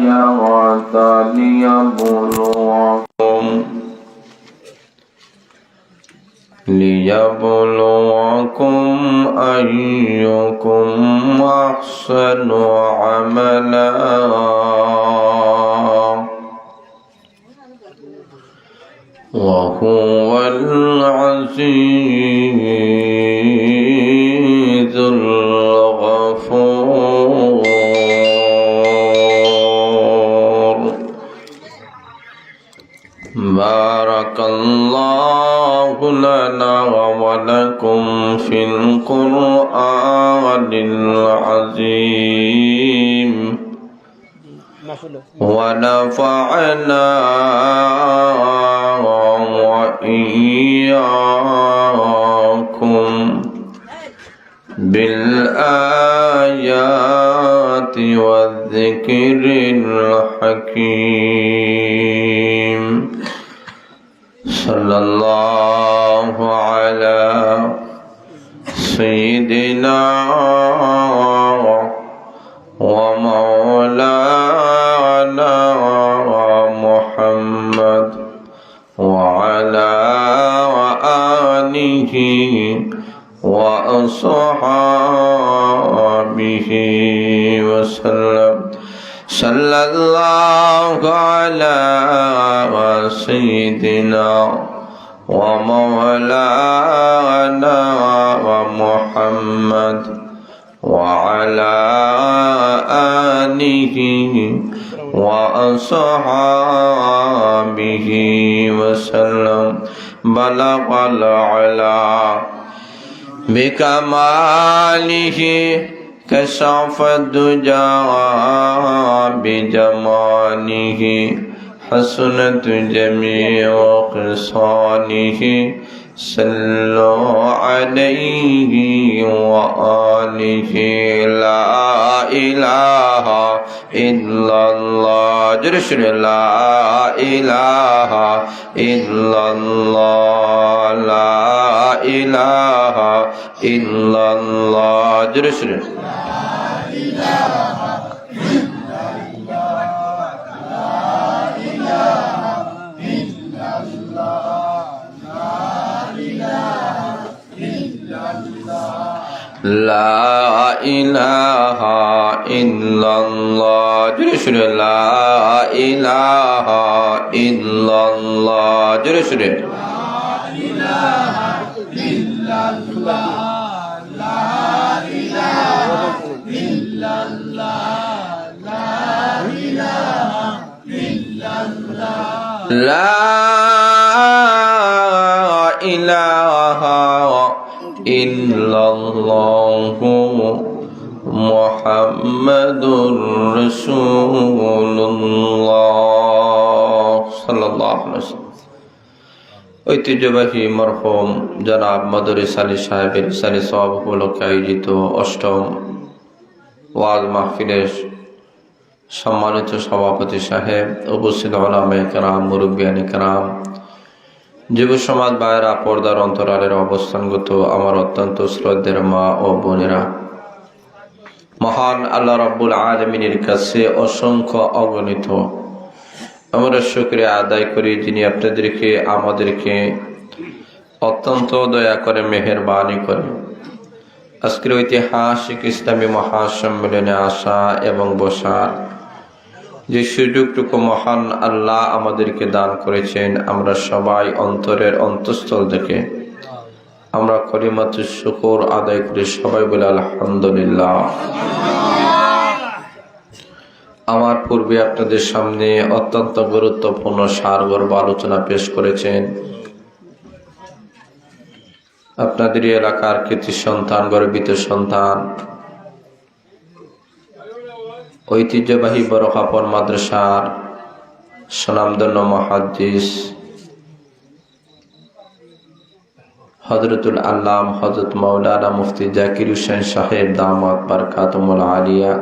الآيات ليبلوكم أيكم أحسن عملا وهو العزيز الغفور. بارك الله لنا ولكم في القرآن العظيم ونفعنا وإياكم بالآيات والذكر الحكيم. صلى الله على سيدنا ومولانا محمد وعلى آله وأصحابه وسلم. صلى الله على سيدنا ومولانا محمد وعلى آله وأصحابه وسلم. بلغ العلا بكماله كشف الدجى بجماله حسنت جميع خصاله. صلوا عليه وآله. لا إله إلا الله. جرش لا إله إلا الله. لا إله إلا الله. جرش لا إله إلا الله. لا إله إلا الله. جرشر لا إله إلا الله. جرشر لا إله إلا الله. لا إله إلا الله. لا إله إلا الله. لا إله إلا الله محمد رسول الله صلى الله عليه وسلم. ঐতিহ্যবাহী মরহুম জনাব মদরিস আলী সাহেবের ইসালে সওয়াব উপলক্ষে আয়োজিত অষ্টম ওয়াজ মাহফিলের সম্মানিত সভাপতি সাহেব, উপস্থিত উলামায়ে কেরাম, মুরব্বিয়ানে কেরাম, যুব সমাজ ভাইয়েরা, পর্দার অন্তরালের অবস্থানগত আমার অত্যন্ত শ্রদ্ধের মা ও বোনেরা, মহান আল্লাহ রাব্বুল আলামিনের কাছে অসংখ্য অগণিত আমরা শুকরিয়া আদায় করি, যিনি আপনাদেরকে আমাদেরকে অত্যন্ত দয়া করে মেহেরবানি করে আজকের ঐতিহাসিক ইসলামী মহাসম্মেলনে আসা এবং বসার যে সুযোগটুকু মহান আল্লাহ আমাদেরকে দান করেছেন, আমরা সবাই অন্তরের অন্তঃস্থল থেকে আমরা কলিমাত শুকর আদায় করি, সবাই বলে আলহামদুলিল্লাহ। আমার পূর্বে আপনাদের সামনে অত্যন্ত গুরুত্বপূর্ণ সারগর্ভ আলোচনা পেশ করেছেন আপনাদের এলাকার কৃতি সন্তান, গর্বিত সন্তান, ঐতিহ্যবাহী বড়খাপন মাদ্রাসার সুনামধন্য মুহাদ্দিস হযরতুল আল্লাম হযরত মাওলানা মুফতি জাকির হোসেন সাহেব দামাত বারকাতুল আলিয়া,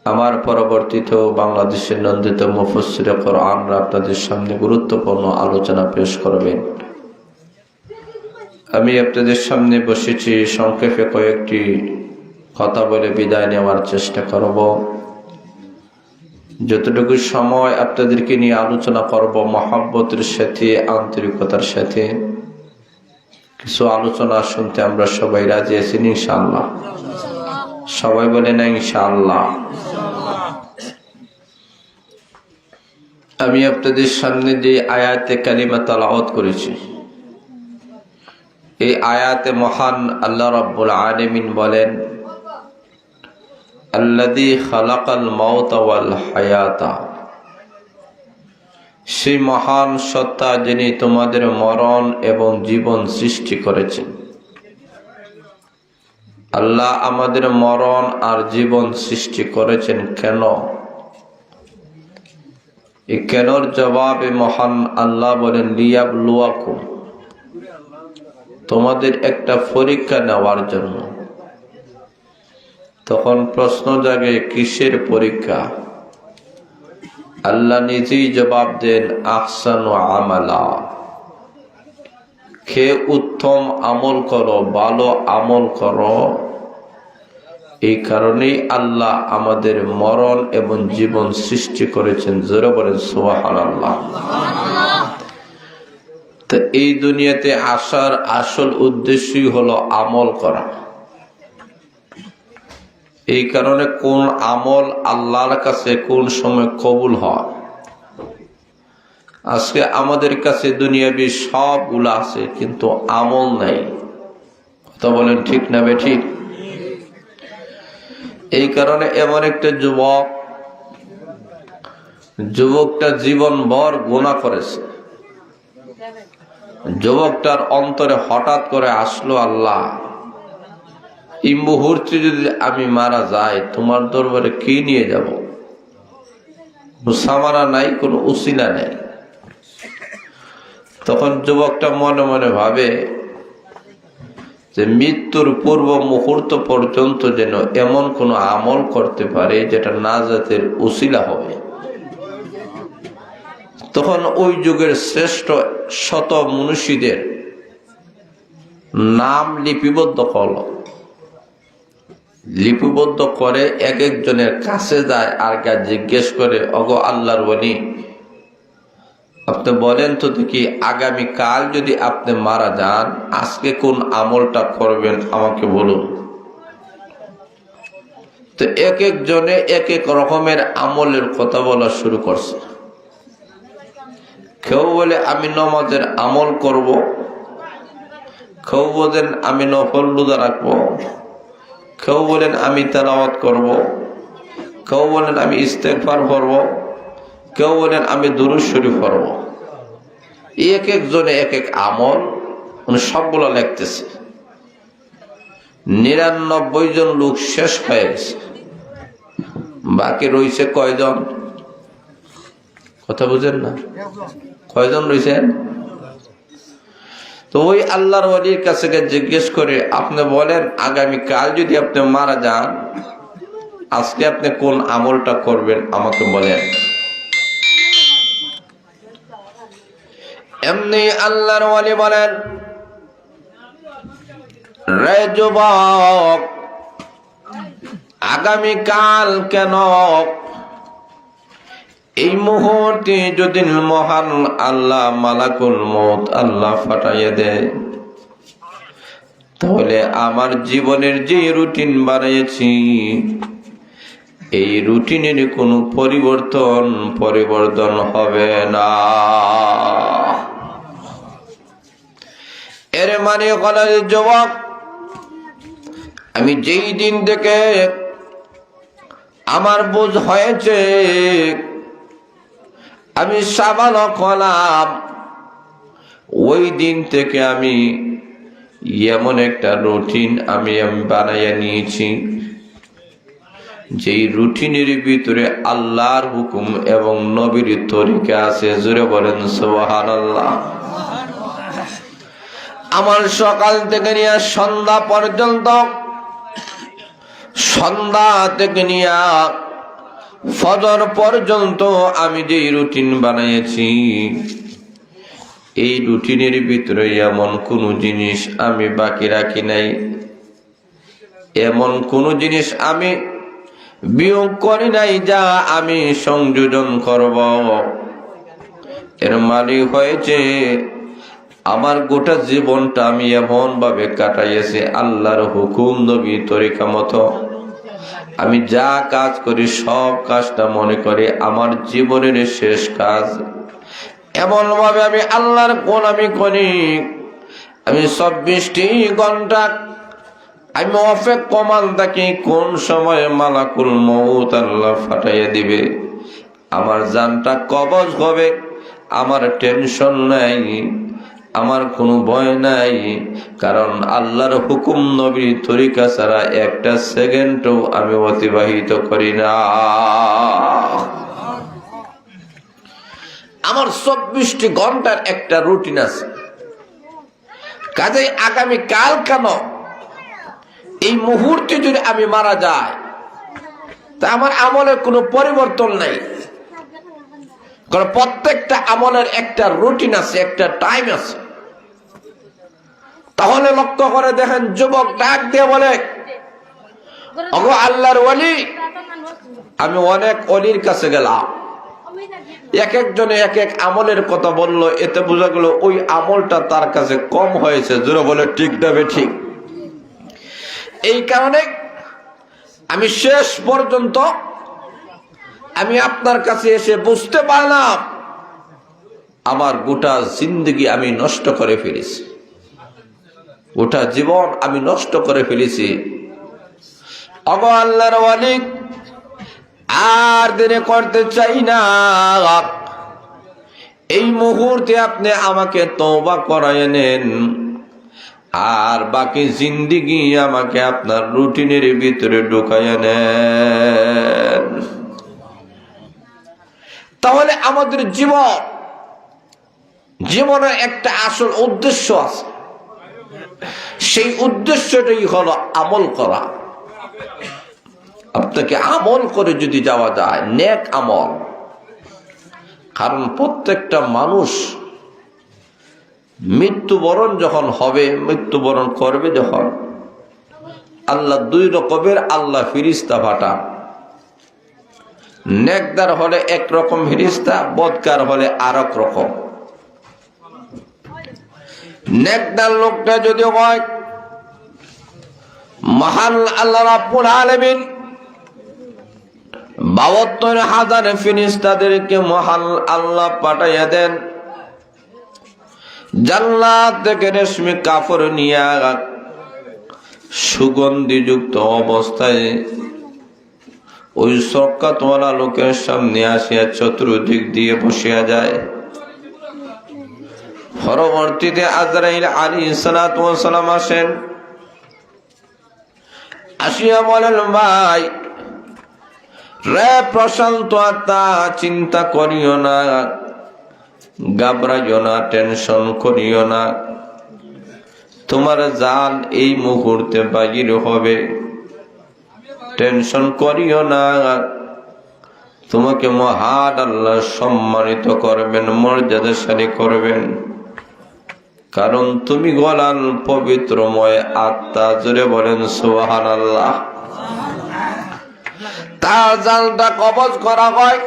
আমার পরবর্তীতেও বাংলাদেশের নন্দিত মুফাসসিরে কোরআন আপনাদের সামনে গুরুত্বপূর্ণ আলোচনা পেশ করবেন। আমি আপনাদের সামনে বসেছি, সংক্ষেপে কয়েকটি কথা বলে বিদায় নেওয়ার চেষ্টা করব। যতটুকু সময় আপনাদেরকে নিয়ে আলোচনা করব মহব্বতের সাথে, আন্তরিকতার সাথে কিছু আলোচনা শুনতে আমরা সবাই রাজি আছি ইনশাআল্লাহ। সবাই বলে না ইনশাআল্লাহ। আমি আপনাদের সামনে যে আয়াতে কালিমা তেলাওয়াত করেছি, এই আয়াতে মহান আল্লাহ রাব্বুল আলামিন বলেন, আল্লাযী খালাকাল মাউতা ওয়াল হায়াতা, সেই মহান সত্তা যিনি তোমাদের মরণ এবং জীবন সৃষ্টি করেছেন। আল্লাহ আমাদের মরণ আর জীবন সৃষ্টি করেছেন কেন? এই কেনর জবাবে মহান আল্লাহ বলেন, লিয়াবলুয়াকুম, তোমাদের একটা পরীক্ষা নেওয়ার জন্য। তখন প্রশ্ন জাগে, কিসের পরীক্ষা? আল্লাহ নিজেই জবাব দেন, আহসানু আমালা, কে উত্তম আমল করো, ভালো আমল করো। এই কারণেই আল্লাহ আমাদের মরণ এবং জীবন সৃষ্টি করেছেন। জোরে বলেন সুবহানাল্লাহ। তো এই দুনিয়াতে আসার আসল উদ্দেশ্যই হলো আমল করা। এই কারণে কোন আমল আল্লাহর কাছে কোন সময় কবুল হয়। আজকে আমাদের কাছে দুনিয়াবি সবগুলো আছে, কিন্তু আমল নাই। কথা বলেন ঠিক না বেঠিক? এই কারণে এমন একটা যুবকটা জীবন ভর গুনাহ করেছে। যুবকটার অন্তরে হঠাৎ করে আসলো, আল্লাহ এই মুহূর্তে যদি আমি মারা যাই, তোমার দরবারে কি নিয়ে যাব? সামানা নাই, কোনো উসিলা নেই। তখন যুবকটা মনে মনে ভাবে যে মৃত্যুর পূর্ব মুহূর্ত পর্যন্ত যেন এমন কোনো আমল করতে পারে যেটা নাজাতের উসিলা হবে। তখন ওই যুগের শ্রেষ্ঠ শত মনীষীদের নাম লিপিবদ্ধ করলো। লিপিবদ্ধ করে এক একজনের কাছে যায় আর কা জিজ্ঞেস করে, ওগো আল্লাহর ওলি, আপনি বলেন তো দেখি, আগামী কাল যদি আপনি মারা যান, আজকে কোন আমলটা করবেন আমাকে বলুন। তো এক একজনে এক এক রকমের আমলের কথা বলা শুরু করছে। কেউ বলে আমি নামাজের আমল করব, কেউ বলেন আমি নফল রোজা রাখবো, কেউ বলেন আমি তেলাওয়াত করব, কেউ বলেন আমি ইস্তেগফার করব, কেউ বলেন আমি দুরূদ শরীফ পড়ব। এক একজনে এক এক আমল সবগুলো লিখতেছে। 99 জন লোক শেষ হয়ে গেছে, বাকি রয়েছে কয়জন? কথা বুঝেন না? কয়জন রয়েছেন? তো ওই আল্লাহর ওলির কাছে জিজ্ঞেস করে, আপনি বলেন আগামী কাল যদি আপনি মারা যান, আজকে আপনি কোন আমলটা করবেন আমাকে বলেন। এমনি আল্লাহর ওলি বলেন, রে যুবক, আগামী কাল কেন, এই মুহূর্তে যদি মহান আল্লাহ মালাকুল মউত আল্লাহ ফাটাইয়া দেয়, তাহলে আমার জীবনের যে রুটিন বানিয়েছি, এই রুটিনের কোনো পরিবর্তন হবে না। এর মানে হলো, যুবক, আমি যেই দিন থেকে আমার বুঝ হয়েছে, আমি সাবালক হলাম, ওই দিন থেকে আমি এমন একটা রুটিন আমি বানাইয়া নিয়েছি, যেই রুটিনের ভিতরে আল্লাহর হুকুম এবং নবীর তরিকা আছে। জোরে বলেন সুবহানাল্লাহ। আমার সকাল থেকে নিয়ে সন্ধ্যা পর্যন্ত, সন্ধ্যা থেকে নিয়ে ফজর পর্যন্ত আমি যেই রুটিন বানিয়েছি, এই রুটিনের ভিতরে এমন কোন জিনিস আমি বাকি রাখি নাই, এমন কোন জিনিস আমি বিয়োগ করি নাই, যা আমি সংযোজন করব। এর মানে হয়েছে আমার গোটা জীবনটা আমি এমন ভাবে কাটাইয়েছি আল্লাহর হুকুম নবী তরিকা মতো। আমি যা কাজ করি সব কাজটা মনে করি আমার জীবনের শেষ কাজ। এমন ভাবে আমি আল্লাহর গোলামি করি। আমি 24টি ঘন্টা আমি অপেক্ষমান থাকি কোন সময় মালাকুল মউত আল্লাহ ফাটাইয়া দিবে, আমার জানটা কবজ হবে। আমার টেনশন নাই, আমার কোনো ভয় নাই, কারণ আল্লাহর হুকুম নবীর তরিকা ছাড়া একটা সেকেন্ডও আমি অতিবাহিত করি না। আমার 24টি ঘন্টার একটা রুটিন আছে। কাজেই আগামী কাল কেন এই মুহূর্তে যদি আমি মারা যাই তা আমার আমলের কোনো পরিবর্তন নাই, কারণ প্রত্যেকটা আমলের একটা রুটিন আছে, একটা টাইম আছে। তাহলে লক্ষ্য করে দেখেন, যুবক ডাক দিয়ে বলে, ওগো আল্লাহর ওলি, আমি অনেক ওলির কাছে গেলাম, এক একজনে এক এক আমলের কথা বললো, এতে বোঝা গেল ওই আমলটা তার কাছে কম হয়েছে। জোরে বলে ঠিক দেবে ঠিক। এই কারণে আমি শেষ পর্যন্ত আমি আপনার কাছে এসে বুঝতে পারলাম আমার গোটা জিন্দগি আমি নষ্ট করে ফেলেছি, গোটা জীবন আমি নষ্ট করে ফেলেছি। ওগো আল্লাহর ওয়ালি, আর দেরি করতে চাই না। এই মুহূর্তে আপনি আমাকে তওবা করায় নেন, আর বাকি জিন্দেগি আমাকে আপনার রুটিনের ভিতরে ঢুকাইয়া নেন। তাহলে আমাদের জীবনের একটা আসল উদ্দেশ্য আছে। সেই উদ্দেশ্যটাই হলো আমল করা। আপনাকে আমল করে যদি যাওয়া যায়, নেক আমল। কারণ প্রত্যেকটা মানুষ মৃত্যুবরণ যখন হবে, মৃত্যুবরণ করবে যখন, আল্লাহ দুই রকমের আল্লাহ ফিরিস্তা পাঠান। নেকদার হলে একরকম ফিরিস্তা, বদকার হলে আরেক রকম। নেকদার লোকটা যদি হয়, মহান আল্লাহ রাব্বুল আলামিন ৭২,০০০ ফেরেশতাদেরকে মহান আল্লাহ পাঠাইয়া দেন। জান্নাত থেকে রেশমি কাপড় নিয়ে সুগন্ধিযুক্ত অবস্থায় ওই সক্কাতওয়ালা লোকের সামনে আসিয়া চতুর্দিক দিয়ে বসিয়া যায়। পরবর্তীতে আজরাইল আলাইহিস সালাতু ওয়াস সালাম আসেন। আসিয়া বলেন, ভাই রে প্রশান্ত আত্মা, চিন্তা করিও না, ঘাবড়াইও না, টেনশন করিও না। তোমার জান এই মুহূর্তে বাহির হবে, টেনশন করিও না। তোমাকে মহান আল্লাহ সম্মানিত করবেন, মর্যাদাশালী করবেন, কারণ তুমি গলাল পবিত্রময় আত্মা। জোরে বলেন সুবহানাল্লাহ। তার জানটা কবজ করা হয়।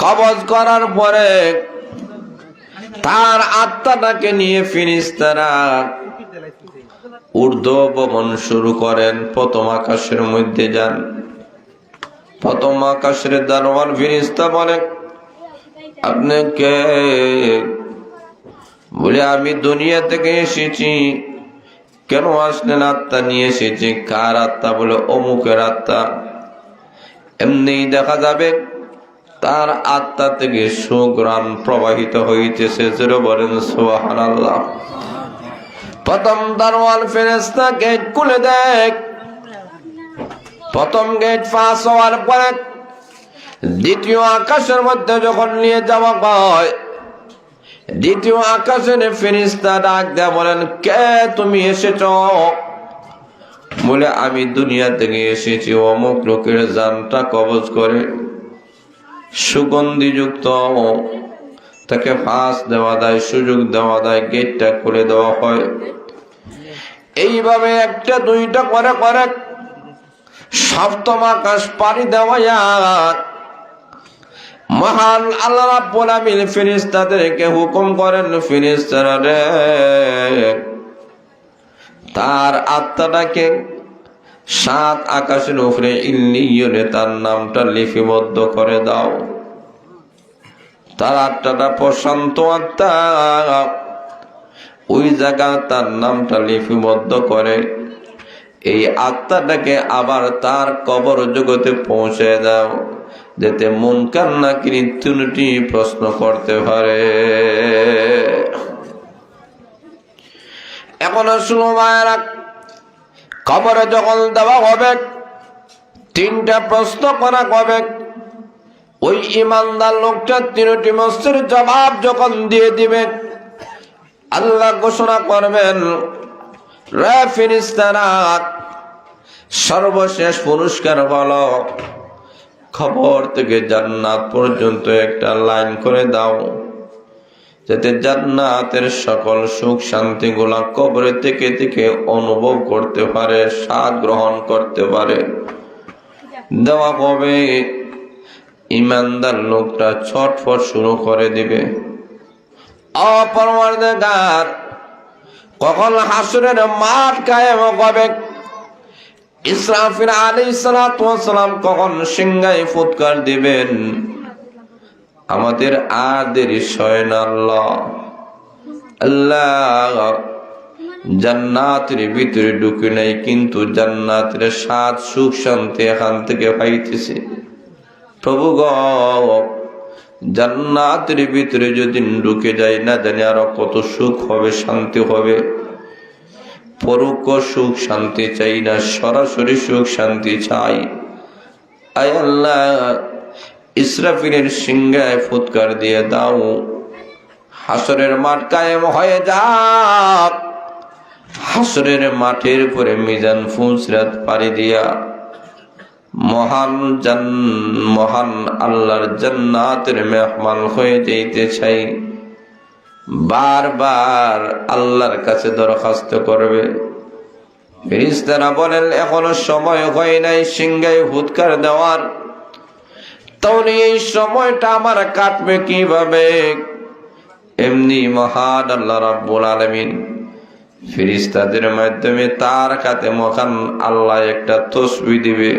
কবজ করার পরে তার আত্মাটাকে নিয়ে ফেরেশতারা ঊর্ধ্বগমন শুরু করেন। প্রথম আকাশের মধ্যে যান। প্রথম আকাশের দারোয়ান ফেরেশতা বলে, আপনি কে? বলে, আমি দুনিয়া থেকে এসেছি। কেন আসলেন? আত্মা নিয়ে এসেছি। কার আত্মা? বলে, অমুকের আত্মা। এমনি দেখা যাবে তার আত্মা থেকে সুঘ্রাণ প্রবাহিত হইতেছে। জোরে বলেন সুবহানাল্লাহ। প্রথম দারোয়ান ফেরেশতা গেট খুলে দেয়। প্রথম গেট পাস হওয়ার পরে দ্বিতীয় আকাশের মধ্যে যখন নিয়ে যাওয়া হয়, দ্বিতীয় আকাশের ফেরেশতা ডাক দেয়া বলেন, কে তুমি এসেছ? বলে, আমি দুনিয়া থেকে এসেছি অমুক লোকের জানটা কবজ করে। সুগন্ধিযুক্ত তাকে ফাঁস দেওয়া দেয়, সুযোগ দেওয়া দেয়, গেটটা খুলে দেওয়া হয়। এইভাবে একটা দুইটা করে করে সপ্তম আকাশ পাড়ি দেওয়া মহান আল্লাহ রাব্বুল আলামিন ফেরেশতাদেরকে হুকুম করেন, ফেরেশতারা রে, তার আত্মাটাকে 7 আকাশের উপরে ইল্লিয়নে তার নামটা লিপিবদ্ধ করে দাও। তার আত্মাটা প্রশান্ত আত্মা, ওই জায়গায় তার নামটা লিপিবদ্ধ করে এই আত্মাটাকে আবার তার কবর জগতে পৌঁছে দাও, যাতে মুনকার নাকির তিনটি প্রশ্ন করতে পারে। এখন শুনো মায়েরা, কবরে যখন দেওয়া হবে 3টা প্রশ্ন করা হবে। ওই ইমানদার লোকটা 3টি প্রশ্নের জবাব যখন দিয়ে দিবে, আল্লাহ ঘোষণা করবেন, রে ফেরেশতারা, সর্বশেষ পুরস্কার হলো খবর থেকে জান্নাত পর্যন্ত একটা লাইন করে দাও, যাতে জান্নাতের সকল সুখ শান্তি গুলা কবরে থেকে থেকে অনুভব করতে পারে, স্বাদ গ্রহণ করতে পারে। দেওয়া হবে। ইমানদার লোকটা ছটফট শুরু করে দিবে, পরওয়ারদিগার, কখন হাসরের মাঠ কায়েম হবে। ইসরাফিল আলাইহিস সালাতু ওয়াস সালাম কখন সিংহায় ফুৎকার দিবেন, আমাদের আর দেরি হয় না। আল্লাহ জান্নাতের ভিতরে ঢুকে নাই, কিন্তু জান্নাতের স্বাদ সুখ শান্তি এখান থেকে পাইতেছে। প্রভু গো, জান্নাতের ভিতরে যদি ঢুকে যাই, না জানি আরো কত সুখ হবে, শান্তি হবে। পরোক্ষ সুখ শান্তি চাই না, সরাসরি সুখ শান্তি চাই। আয় আল্লাহ, ইসরাফিলের সিংহায় ফুৎকার দিয়ে দাও, হাসরের মাঠ কায়েম হয়ে যাক। হাসরের মাঠের উপরে মিজান ফুলসিরাত পাড়ি দিয়া মহান আল্লাহর জান্নাতের মেহমান হয়ে যেতে চাই। বারবার আল্লাহর কাছে দরখাস্ত করবে। ফেরেশতারা বলেন, এখনো সময় হয় নাই সিংহায় ফুৎকার দেওয়ার, তাহলে এই সময়টা আমার কাটবে কিভাবে? এমনি মহান আল্লাহ রাব্বুল আলামিন ফেরেশতাদের মাধ্যমে তার কাছে মহান আল্লাহ একটা তসবিহ দিবে।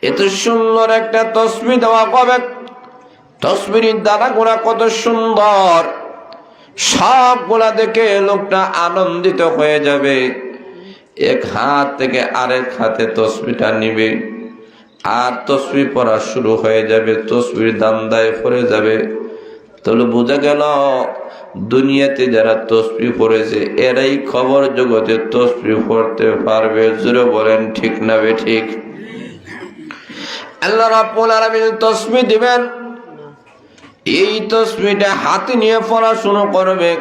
এত সুন্দর একটা তসবিহ দেওয়া হবে, তসবিহের দানাগুলা কত সুন্দর, সবগুলা দেখে লোকটা আনন্দিত হয়ে যাবে। এক হাত থেকে আরেক হাতে তসবিহটা নিবে, আর তসবিহ পড়া শুরু হয়ে যাবে, তসবির দান্দায় পড়ে যাবে। তাহলে বোঝা গেল দুনিয়াতে যারা তসবিহ পড়েছে এরাই খবর জগতে তসবিহ পড়তে পারবে। জোরে বলেন ঠিক না বে ঠিক? আল্লাহ রাব্বুল আলামিন তসবিহ দিবেন, এই তসবিহটা হাতে নিয়ে পড়া শুরু করবে।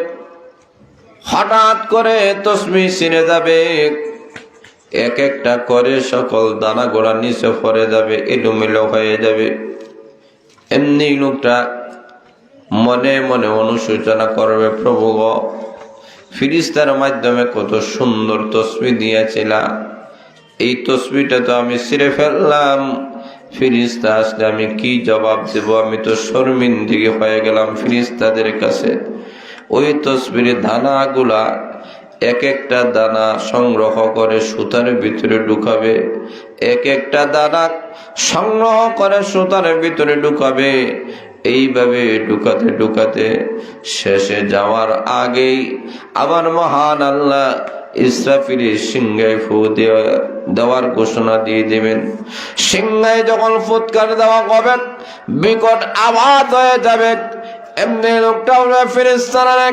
হঠাৎ করে তসবিহ ছিঁড়ে যাবে, এক একটা করে সকল দানা গোড়া নিচে পড়ে যাবে, এলোমেলো হয়ে যাবে। এমনি লোকটা মনে মনে অনুশোচনা করবে, প্রভু গো, ফেরেশতার মাধ্যমে কত সুন্দর তসবিহ দিয়েছিলা, এই তসবিহটা তো আমি ছিঁড়ে ফেললাম। ফেরেশতা আসলে আমি কি জবাব দেব? আমি তো শর্মিন্দিগি হয়ে গেলাম ফেরেশতাদের কাছে। ওই তসবিহের দানাগুলা এক একটা দানা সংগ্রহ করে সুতার ভিতরে ঢুকাবে, এক একটা দানা সংগ্রহ করে সুতার ভিতরে ঢুকাবে। এইভাবে ঢুকাতে ঢুকাতে শেষে যাওয়ার আগেই আবার মহান আল্লাহ ইসরাফিলের সিংহায় ফু দেওয়ার ঘোষণা দিয়ে দেবেন। সিংহায় যখন ফুৎকার দেওয়া হবে, বিকট আওয়াজ হয়ে যাবে। এমনি লোকটা ফেরেশতারা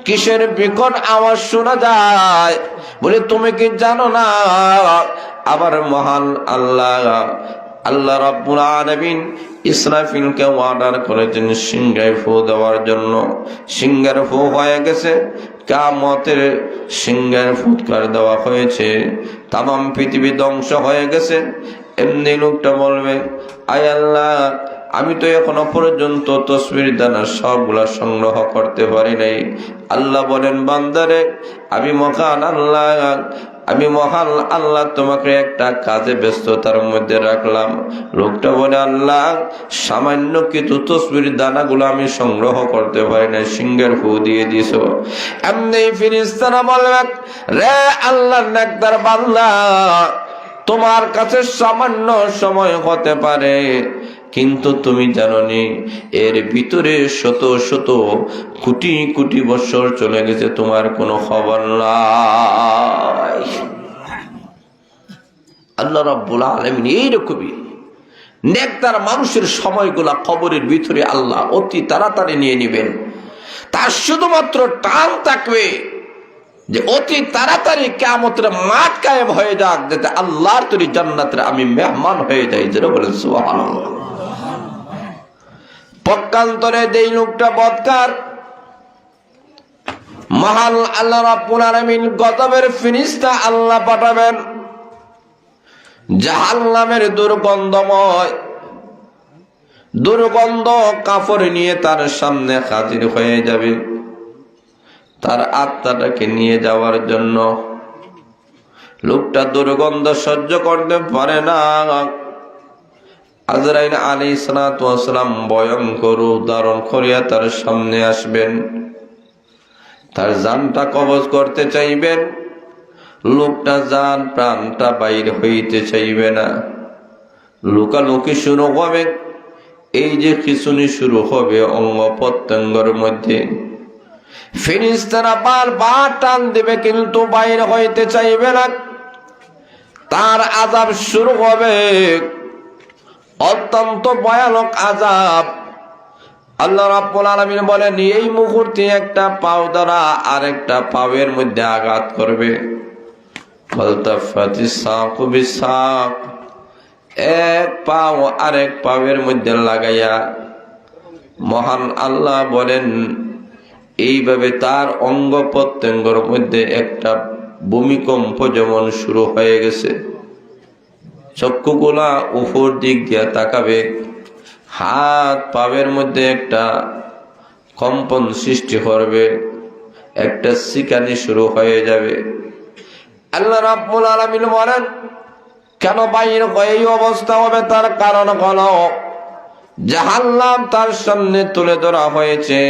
কিসের বিকট আওয়াজ শোনা যায়? বলে, তুমি কি জানো না? আবার মহান আল্লাহ রাব্বুল আলামিন ইসরাফিলকে অর্ডার করেছেন সিংহায় ফু দেওয়ার জন্য। সিংহার ফু হয়ে গেছে, কিয়ামতের সিংহার ফুৎকার দেওয়া হয়েছে, তামাম পৃথিবী ধ্বংস হয়ে গেছে। এমনি লোকটা বলবে, আয় আল্লাহ, আমি তো এখনো পর্যন্ত তসবির দানা সবগুলা সংগ্রহ করতে পারি নাই। আল্লাহ বলেন, বান্দারে, আমি মহান আল্লাহ আমি মহান আল্লাহ তোমাকে একটা কাজে ব্যস্ততার মধ্যে রাখলাম। লোকটা বলে, আল্লাহ সামান্য কিছু তসবির দানাগুলো আমি সংগ্রহ করতে পারি না, সিংহের ফু দিয়ে দিছ। এমনি ফেরেশতারা বলবে, রে আল্লাহর নেককার বান্দা, তোমার কাছে সামান্য সময় হতে পারে, কিন্তু তুমি জানোনি এর ভিতরে শত শত কোটি কোটি বছর চলে গেছে, তোমার কোনো খবর নাই। আল্লাহ রাব্বুল আলামিন এইরকমই নেককার মানুষের সময়গুলা কবরের ভিতরে আল্লাহ অতি তাড়াতাড়ি নিয়ে নেবেন। তার শুধুমাত্র টান থাকবে যে অতি তাড়াতাড়ি কিয়ামতের মাঠ কায়েম হয়ে যাক, যাতে আল্লাহর তৈরি জান্নাতের আমি মেহমান হয়ে যাই। যেটা বলেন সুবহানাল্লাহ। পক্ষান্তরে যেই লোকটা বদকার, মহান আল্লাহ রাব্বুল আলামিন গজবের ফেরেশতা আল্লাহ পাঠাবেন, জাহান্নামের দুর্গন্ধ কাপড় নিয়ে তার সামনে হাজির হয়ে যাবে, তার আত্মাটাকে নিয়ে যাওয়ার জন্য। লোকটা দুর্গন্ধ সহ্য করতে পারে না। আজরাইল আলাইহিস সালাতু ওয়াস সালাম ভয়ঙ্কর রূপ ধারণ করিয়া তার সামনে আসবেন, তার জানটা কবজ করতে চাইবেন। লোকটা জান প্রাণটা বাইর হইতে চাইবে না। লুকালুকি শুরু হবে, এই যে খিঁচুনি শুরু হবে অঙ্গ প্রত্যঙ্গের মধ্যে। ফেরেশতারা বারবার টান দেবে, কিন্তু বাইর হইতে চাইবে না। তার আযাব শুরু হবে, অত্যন্ত ভয়ানক আযাব। আল্লাহ রাব্বুল আলামিন বলেন, এই মুহূর্তে একটা পাও দ্বারা আরেকটা পাওয়ের মধ্যে আঘাত করবে। ফালতাফাতিস সাকু বিসাক, এক পাও আরেক পাওয়ের মধ্যে লাগাইয়া মহান আল্লাহ বলেন, এইভাবে তার অঙ্গ প্রত্যঙ্গের মধ্যে একটা ভূমিকম্প যেমন শুরু হয়ে গেছে। চক্ষুগুলা উপর দিক দিয়া তাকাবে, হাত পায়ের মধ্যে একটা কম্পন সৃষ্টি করবে, একটা সিকানি শুরু হয়ে যাবে। আল্লাহ রাব্বুল আলামিন বলেন, কেন বাইর এই অবস্থা হবে? তার কারণ হলো জাহান্নাম তার সামনে তুলে ধরা হয়েছে।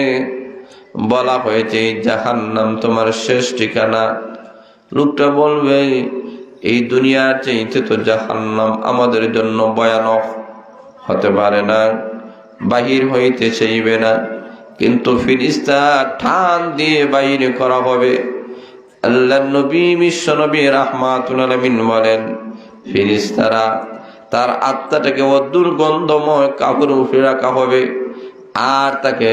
বলা হয়েছে, জাহান্নাম তোমার শেষ ঠিকানা। লোকটা বলবে, এই দুনিয়ার চাইতে তো জাহান্নাম আমাদের জন্য ভয়ানক হতে পারে না, বাহির হইতে চাইবে না। কিন্তু ফেরেশতা ঠান দিয়ে বাইর করা হবে। আল্লাহর নবী বিশ্ব নবী রাহমাতুল আলামিন বলেন, ফেরেশতারা তার আত্মাটাকে দুর্গন্ধময় কাপড়ে উপরে রাখা হবে, আর তাকে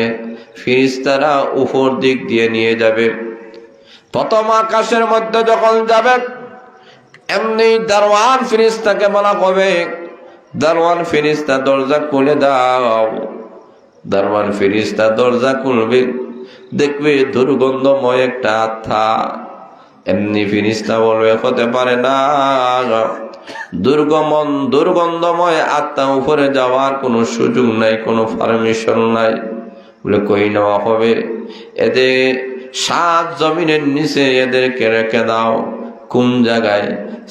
ফেরেশতারা উপর দিক দিয়ে নিয়ে যাবে। প্রথম আকাশের মধ্যে যখন যাবে, এমনি দারওয়ান ফেরেশতাকে বলা হবে, দারওয়ান ফেরেশতা দরজা খুলে দাও। দারওয়ান ফেরেশতা দরজা খুলবে, দেখবে দুর্গন্ধময় একটা আত্মা। এমনি ফেরেশতা বলবে, হতে পারে না, দুর্গন্ধময় আত্মা উপরে যাওয়ার কোনো সুযোগ নাই, কোনো পারমিশন নাই। বলে, কই নেওয়া হবে? এদের 7 জমিনের নিচে এদেরকে রেখে দাও। কোন জায়গায়?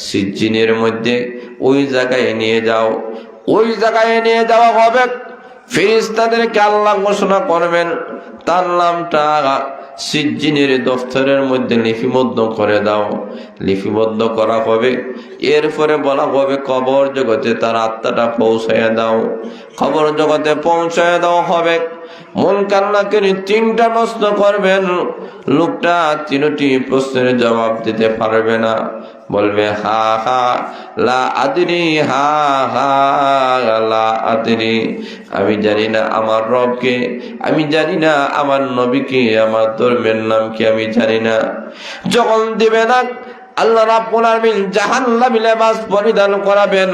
সিজ্জিনের মধ্যে। ওই জায়গায় নিয়ে যাও। ওই জায়গায় নিয়ে যাওয়া হবে। ফেরেশতাদেরকে আল্লাহ ঘোষণা করবেন, তার নামটা সিজ্জিনের দফতরের মধ্যে লিপিবদ্ধ করে দাও। লিপিবদ্ধ করা হবে। এরপরে বলা হবে, কবর জগতে তার আত্মাটা পৌঁছায় দাও। কবর জগতে পৌঁছায় দেওয়া হবে। মুনকার নাকির 3টা প্রশ্ন করবেন। লোকটা 3টি প্রশ্নের জবাব দিতে পারবে না। বলবে, হা হা লা আদরি, হা হা লা আদরি। আমি জানি না আমার রবকে, আমি জানি না আমার নবীকে, আমার ধর্মের নাম কি আমি জানি না। যখন দিবে না, আল্লাহ রাব্বুল আলামিন জাহান্নামী লেবাস পরিধান করাবেন,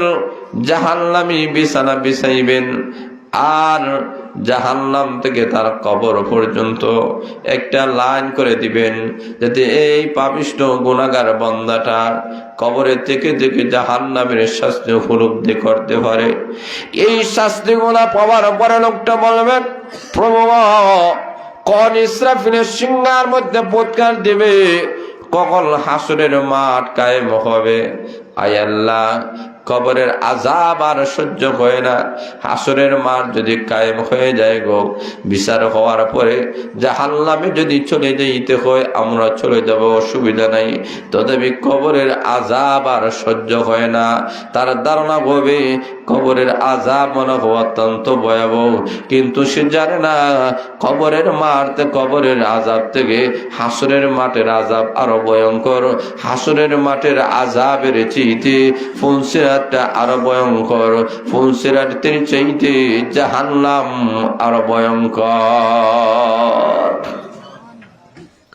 জাহান্নামী বিছানা বিছাইবেন, আর জাহান্নাম থেকে তার কবর পর্যন্ত একটা লাইন করে দিবেন, যাতে এই পাপিষ্ঠ গুনাহগার বান্দাটা কবরে থেকে থেকে জাহান্নামের শাস্তি উপলব্ধি করতে পারে। এই শাস্তিগুলো পাওয়ার পরে লোকটা বলবেন, প্রভু, কোন ইসরাফিলের সিংহার মধ্যে ফুৎকার দিবে, কখন হাসরের মাঠ কায়েম হবে। আয় আল্লাহ, কবরের আযাব আর সহ্য হয় না, হাসরের মাঠ যদি কায়েম হয়ে যায় গো, বিচার হওয়ার পরে জাহান্নামে যদি চলে যেতে হয় আমরা চলে যাব, অসুবিধা নাই, তথাপি কবরের আযাব আর সহ্য হয় না। তার ধারণা হবে কবরের আযাব মনে হয় অত্যন্ত ভয়াবহ, কিন্তু সে জানে না কবরের মাঠ, কবরের আযাব থেকে হাসরের মাঠের আযাব আরো ভয়ঙ্কর। হাসরের মাঠের আযাবের চাইতে ফুলসিরাতটা আরো ভয়ঙ্কর, ফুলসিরাতের চাইতে জাহান্নাম আরো ভয়ঙ্কর।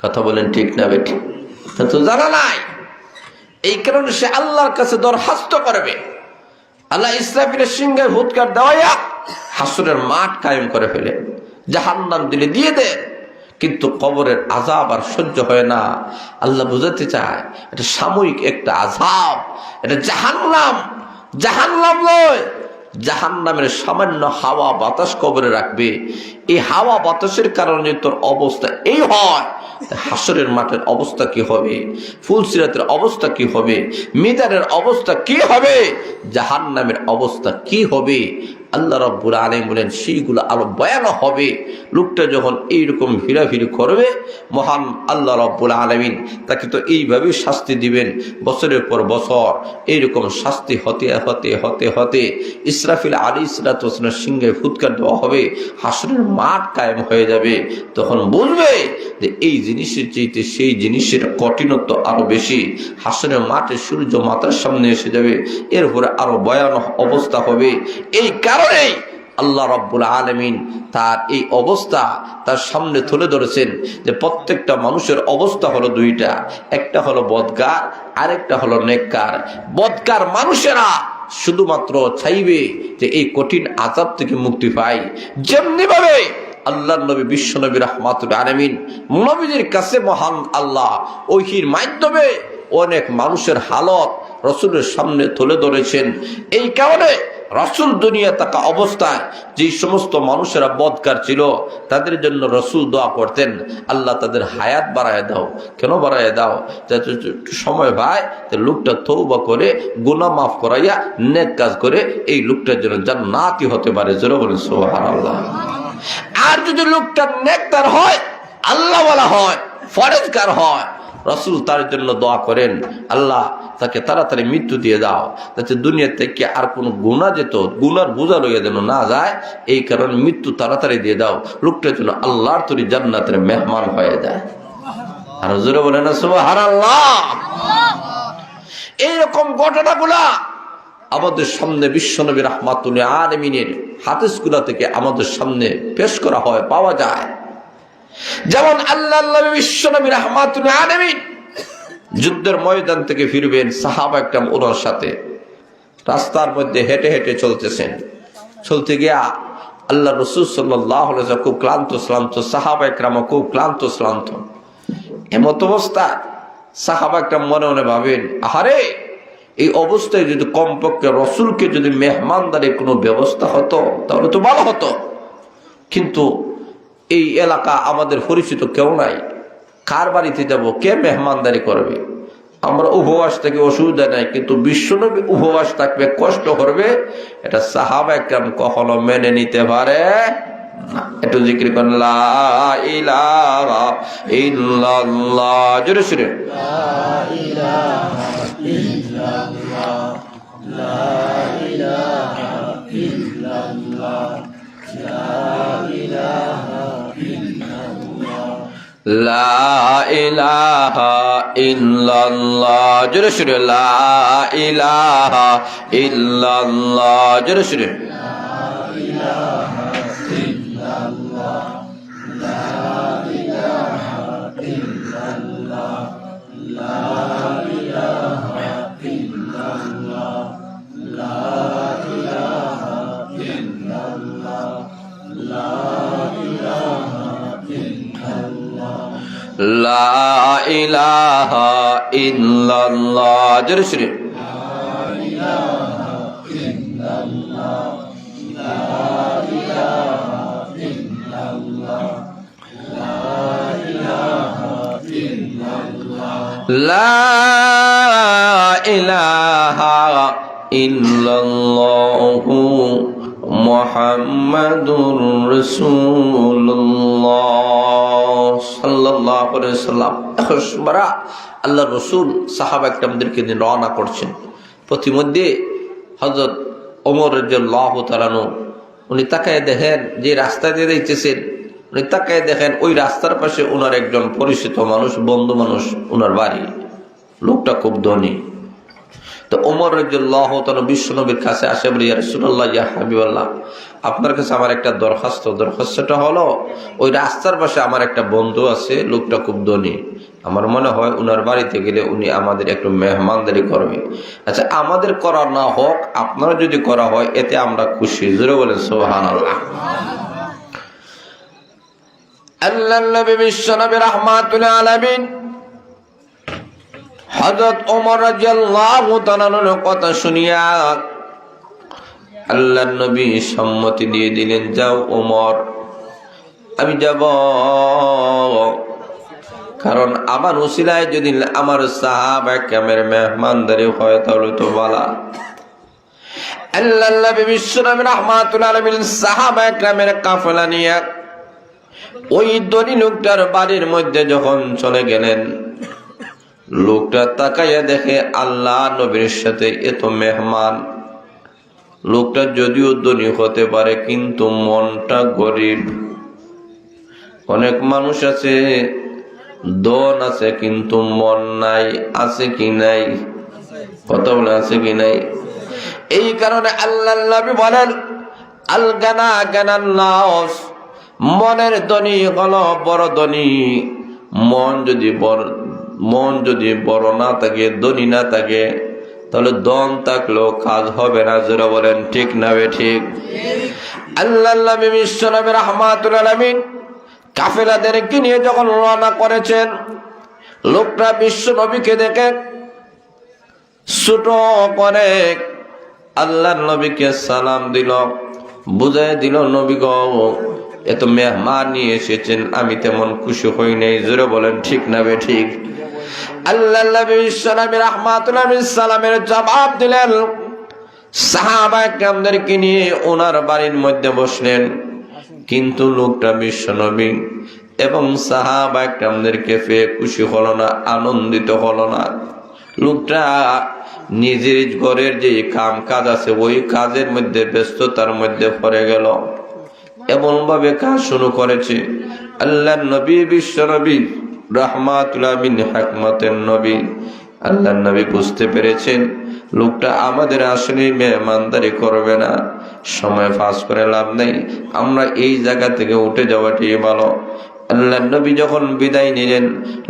কথা বলেন ঠিক না বেঠিক? তা তো জানা নাই, এই কারণে সে আল্লাহর কাছে দরখাস্ত করবে, আল্লাহ ইসরাফিলের সিংহে হুৎকার দেওয়া হাসরের মাঠ কায়েম করে ফেলে, জাহান্নাম দিলে দিয়ে দেন। কিন্তু কবরের আযাব আর সহ্য হয় না। আল্লাহ বুঝাতে চায় এটা সাময়িক একটা আযাব, এটা জাহান্নাম। জাহান্নাম নয়, জাহান্নামের সামান্য হাওয়া বাতাস কবরে রাখবে, এই হাওয়া বাতাসের কারণে তোর অবস্থা এই হয়। হাসরের মাঠের অবস্থা কি হবে, ফুলসিরাতের অবস্থা কি হবে, মিজানের অবস্থা কি হবে, জাহান্নামের অবস্থা কি হবে, আল্লাহ রাব্বুল আলামিন বলেন সেইগুলো আরো ভয়ানক হবে। লোকটা যখন এইরকম ভিড়াভিড়ি করবে, মহান আল্লাহ রাব্বুল আলামিন তাকে তো এইভাবেই শাস্তি দিবেন, বছরের পর বছর এইরকম শাস্তি হতে হতে হতে হতে ইসরাফিল আলাইহিস সালাতু ওয়াস সালামের সিংহে ফুৎকার দেওয়া হবে, হাসরের মাঠ কায়েম হয়ে যাবে। তখন বুঝবে যে এই জিনিসের চাইতে সেই জিনিসের কঠিনত্ব আরো বেশি। হাসরের মাঠে সূর্য মাথার সামনে এসে যাবে, এরপরে আরো ভয়ানক অবস্থা হবে। এই কারণেই আল্লাহ রাব্বুল আলামিন তার এই অবস্থা তার সামনে তুলে ধরেছেন যে প্রত্যেকটা মানুষের অবস্থা হলো দুইটা, একটা হলো বদকার, আরেকটা হলো নেককার। বদকার মানুষেরা শুধুমাত্র চাইবে যে এই কঠিন আযাব থেকে মুক্তি পায়। যেমনি ভাবে আল্লাহর নবী বিশ্ব নবী রাহমাতুল আলামিন নবীদের কাছে মহান আল্লাহ ওহীর মাধ্যমে অনেক মানুষের হালত রাসূলের সামনে তুলে ধরেছেন। এই কারণে রাসূল দুনিয়া থাকা অবস্থায় যে সমস্ত মানুষেরা বদকার ছিল তাদের জন্য রাসূল দোয়া করতেন, আল্লাহ তাদের হায়াত বাড়ায় দাও। কেন বাড়ায় দাও? যাতে একটু সময় ভাই লোকটা তওবা করে গুনাহ মাফ করাইয়া নেক কাজ করে এই লোকটার জন্য জান্নাতি হতে পারে। জোরে বলেন সুবহানাল্লাহ। আর যদি লোকটা নেককার হয়, আল্লাহওয়ালা হয়, ফরজগার হয়, রাসূল তার জন্য দোয়া করেন, আল্লাহ তাকে তাড়াতাড়ি মৃত্যু দিয়ে দাও, যাতে দুনিয়া থেকে আর কোনো গুনাহ যেত গুনার বোঝা লইয়া যেন না যায়, এই কারণে মৃত্যু তাড়াতাড়ি দিয়ে দাও, লোকটার জন্য আল্লাহর তৈরি জান্নাতের মেহমান হয়ে যায়। আর জোরে বলে না সুবহানাল্লাহ। এইরকম ঘটনাগুলা আমাদের সামনে বিশ্বনবী রাহমাতুল আলামিনের হাদিসগুলা থেকে আমাদের সামনে পেশ করা হয়, পাওয়া যায়। যেমন আল্লাহর নবী বিশ্বনবী রাহমাতুল আলামিন যুদ্ধের ময়দান থেকে ফিরবেন, সাহাবা একরাম ওনার সাথে রাস্তার মধ্যে হেঁটে হেঁটে চলতেছেন। চলতে গিয়া আল্লাহ রাসূল সাল্লাল্লাহু আলাইহি ওয়াসাল্লাম খুব ক্লান্ত, সাহাবা একরাম খুব ক্লান্ত। এমত অবস্থা সাহাবা একরাম মনে মনে ভাবেন, আহারে এই অবস্থায় যদি কমপক্ষে রাসূলকে যদি মেহমানদারির কোনো ব্যবস্থা হতো তাহলে তো ভালো হতো, কিন্তু এই এলাকা আমাদের পরিচিত কেউ নাই, কার বাড়িতে যাব, কে মেহমানদারি করবে? আমরা উপবাস থেকে অসুবিধা নাই, কিন্তু বিশ্বনবী উপবাস থাকবে, কষ্ট করবে, এটা সাহাবা একরাম কখনো মেনে নিতে পারে না। একটু জিকির করেন লা ইলাহা ইল্লাল্লাহ, জোরে সুরে লা ইলাহা ইল্লাল্লাহ, লা ইলাহা ইল্লাল্লাহ, লা ইলাহা ইল্লাল্লাহ, লা ইলাহা ইল্লাল্লাহ, জোরে সুরে লা ইলাহা ইল্লাল্লাহ, জোরে সুরে লা ইলাহা ইল্লাল্লাহ, লা ইলাহা ইল্লাল্লাহ, লা ইলাহা ইল্লাল্লাহ, লা ইলাহা ইল্লাল্লাহ, লা ইলাহা ইল্লাল্লাহ, লা ইলাহা ইল্লাল্লাহ, জোরে সুরে লা ইলাহা ইল্লাল্লাহ, লা ইলাহা ইল্লাল্লাহ, লা ইলাহা ইল্লাল্লাহ, লা ইলাহা ইল্লাল্লাহু মুহাম্মাদুর রাসূলুল্লাহ সাল্লাল্লাহু আলাইহি ওয়াসাল্লাম। একবারে আল্লাহর রাসূল সাহাবা একরামদেরকে নিয়ে রওনা করছেন। প্রতিমধ্যে হযরত ওমর রাদিয়াল্লাহু তাআলা উনি তাকায় দেখেন যে রাস্তা দিয়ে যাইতেছেন, উনি তাকায় দেখেন ওই রাস্তার পাশে ওনার একজন পরিচিত মানুষ, বন্ধু মানুষ, ওনার বাড়ি। লোকটা খুব ধনী। তো ওমর রাদিয়াল্লাহু তাআলা বিশ্বনবীর কাছে আসে, বলে ইয়া রাসূলুল্লাহ, ইয়া হাবিবাল্লাহ, আপনার কাছে আমার একটা দরখাস্তটা হলো ওই রাস্তার পাশে আমার একটা বন্ধু আছে, লোকটা খুব ধনী। আমার মনে হয় উনার বাড়িতে গেলে উনি আমাদের একটু মেহমানদারি করবে। আচ্ছা, আমাদের করা না হোক, আপনারা যদি করা হয় এতে আমরা খুশি। জোরে বলেন সুবহানাল্লাহ। আল্লাহর নবী বিশ্বনবী রাহমাতুল আলামিন হযরত ওমর রাদিয়াল্লাহু তাআলার কথা শুনিয়া আল্লাহর নবী সম্মতি দিয়ে দিলেন, যাও ওমর, আমি যাব। কারণ আমার উসিলায় যদি আমার সাহাবা কেরামের মেহমানদারি হয় তাহলে তো বালা। আল্লাহর নবী বিশ্বনবী রাহমাতুল আলামিন সাহাবা কেরামের কাফেলা নিয়ে ওই ধনী লোকটার বাড়ির মধ্যে যখন চলে গেলেন, লোকটা তাকাইয়া দেখে আল্লাহ নবীর সাথে এত মেহমান। লোকটা যদিও ধনী হতে পারে কিন্তু মনটা গরিব। অনেক মানুষ আছে ধন আছে কিন্তু মন নাই, আছে কি নাই? কথা বলে আছে কি নাই? এই কারণে আল্লাহর নবী বলেন, আল গানা গানান নাস, মনের ধনী হলো বড় ধনী। মন যদি বড় না থাকে, ধনী না থাকে, তাহলে ধন থাকলেও কাজ হবে না। যারা বলেন ঠিক না বে ঠিক? আল্লাহর নবী বিশ্বনবী রাহমাতুল আলামিন কাফেলাদেরকে নিয়ে যখন রওনা করেছেন, লোকটা বিশ্বনবীকে দেখে ছোট করে আল্লাহর নবীকে সালাম দিল, বুঝাই দিল, নবী গো, এত মেহমান নিয়ে এসেছেন, আমি তেমন খুশি হই নাই। জোরে বলেন ঠিক না বে ঠিক? আল্লাহর নবী বিশ্বনবী রাহমাতুল আলামিন সালামের জবাব দিলেন, সাহাবা কেরামদেরকে নিয়ে ওনার বাড়ির মধ্যে বসলেন। কিন্তু লোকটা বিশ্বনবী এবং সাহাবা কেরামদেরকে পেয়ে খুশি হলো না, আনন্দিত হলো না। লোকটা নিজের ঘরের যে কাজ আছে ওই কাজের মধ্যে ব্যস্ততার মধ্যে পড়ে গেল। এমন ভাবে কাজ শুরু করেছে, আল্লাহর নবী বিশ্বনবী রাহমাতুল আলামিন হিকমতের নবী, আল্লাহর নবী বুঝতে পেরেছেন লোকটা আমাদের আসলে মেহমানদারি করবে না। সময় পাস করে লাভ নেই, আমরা এই জায়গা থেকে উঠে যাওয়াটি ভালো। আল্লাহর নবী যখন বিদায় নিলেন,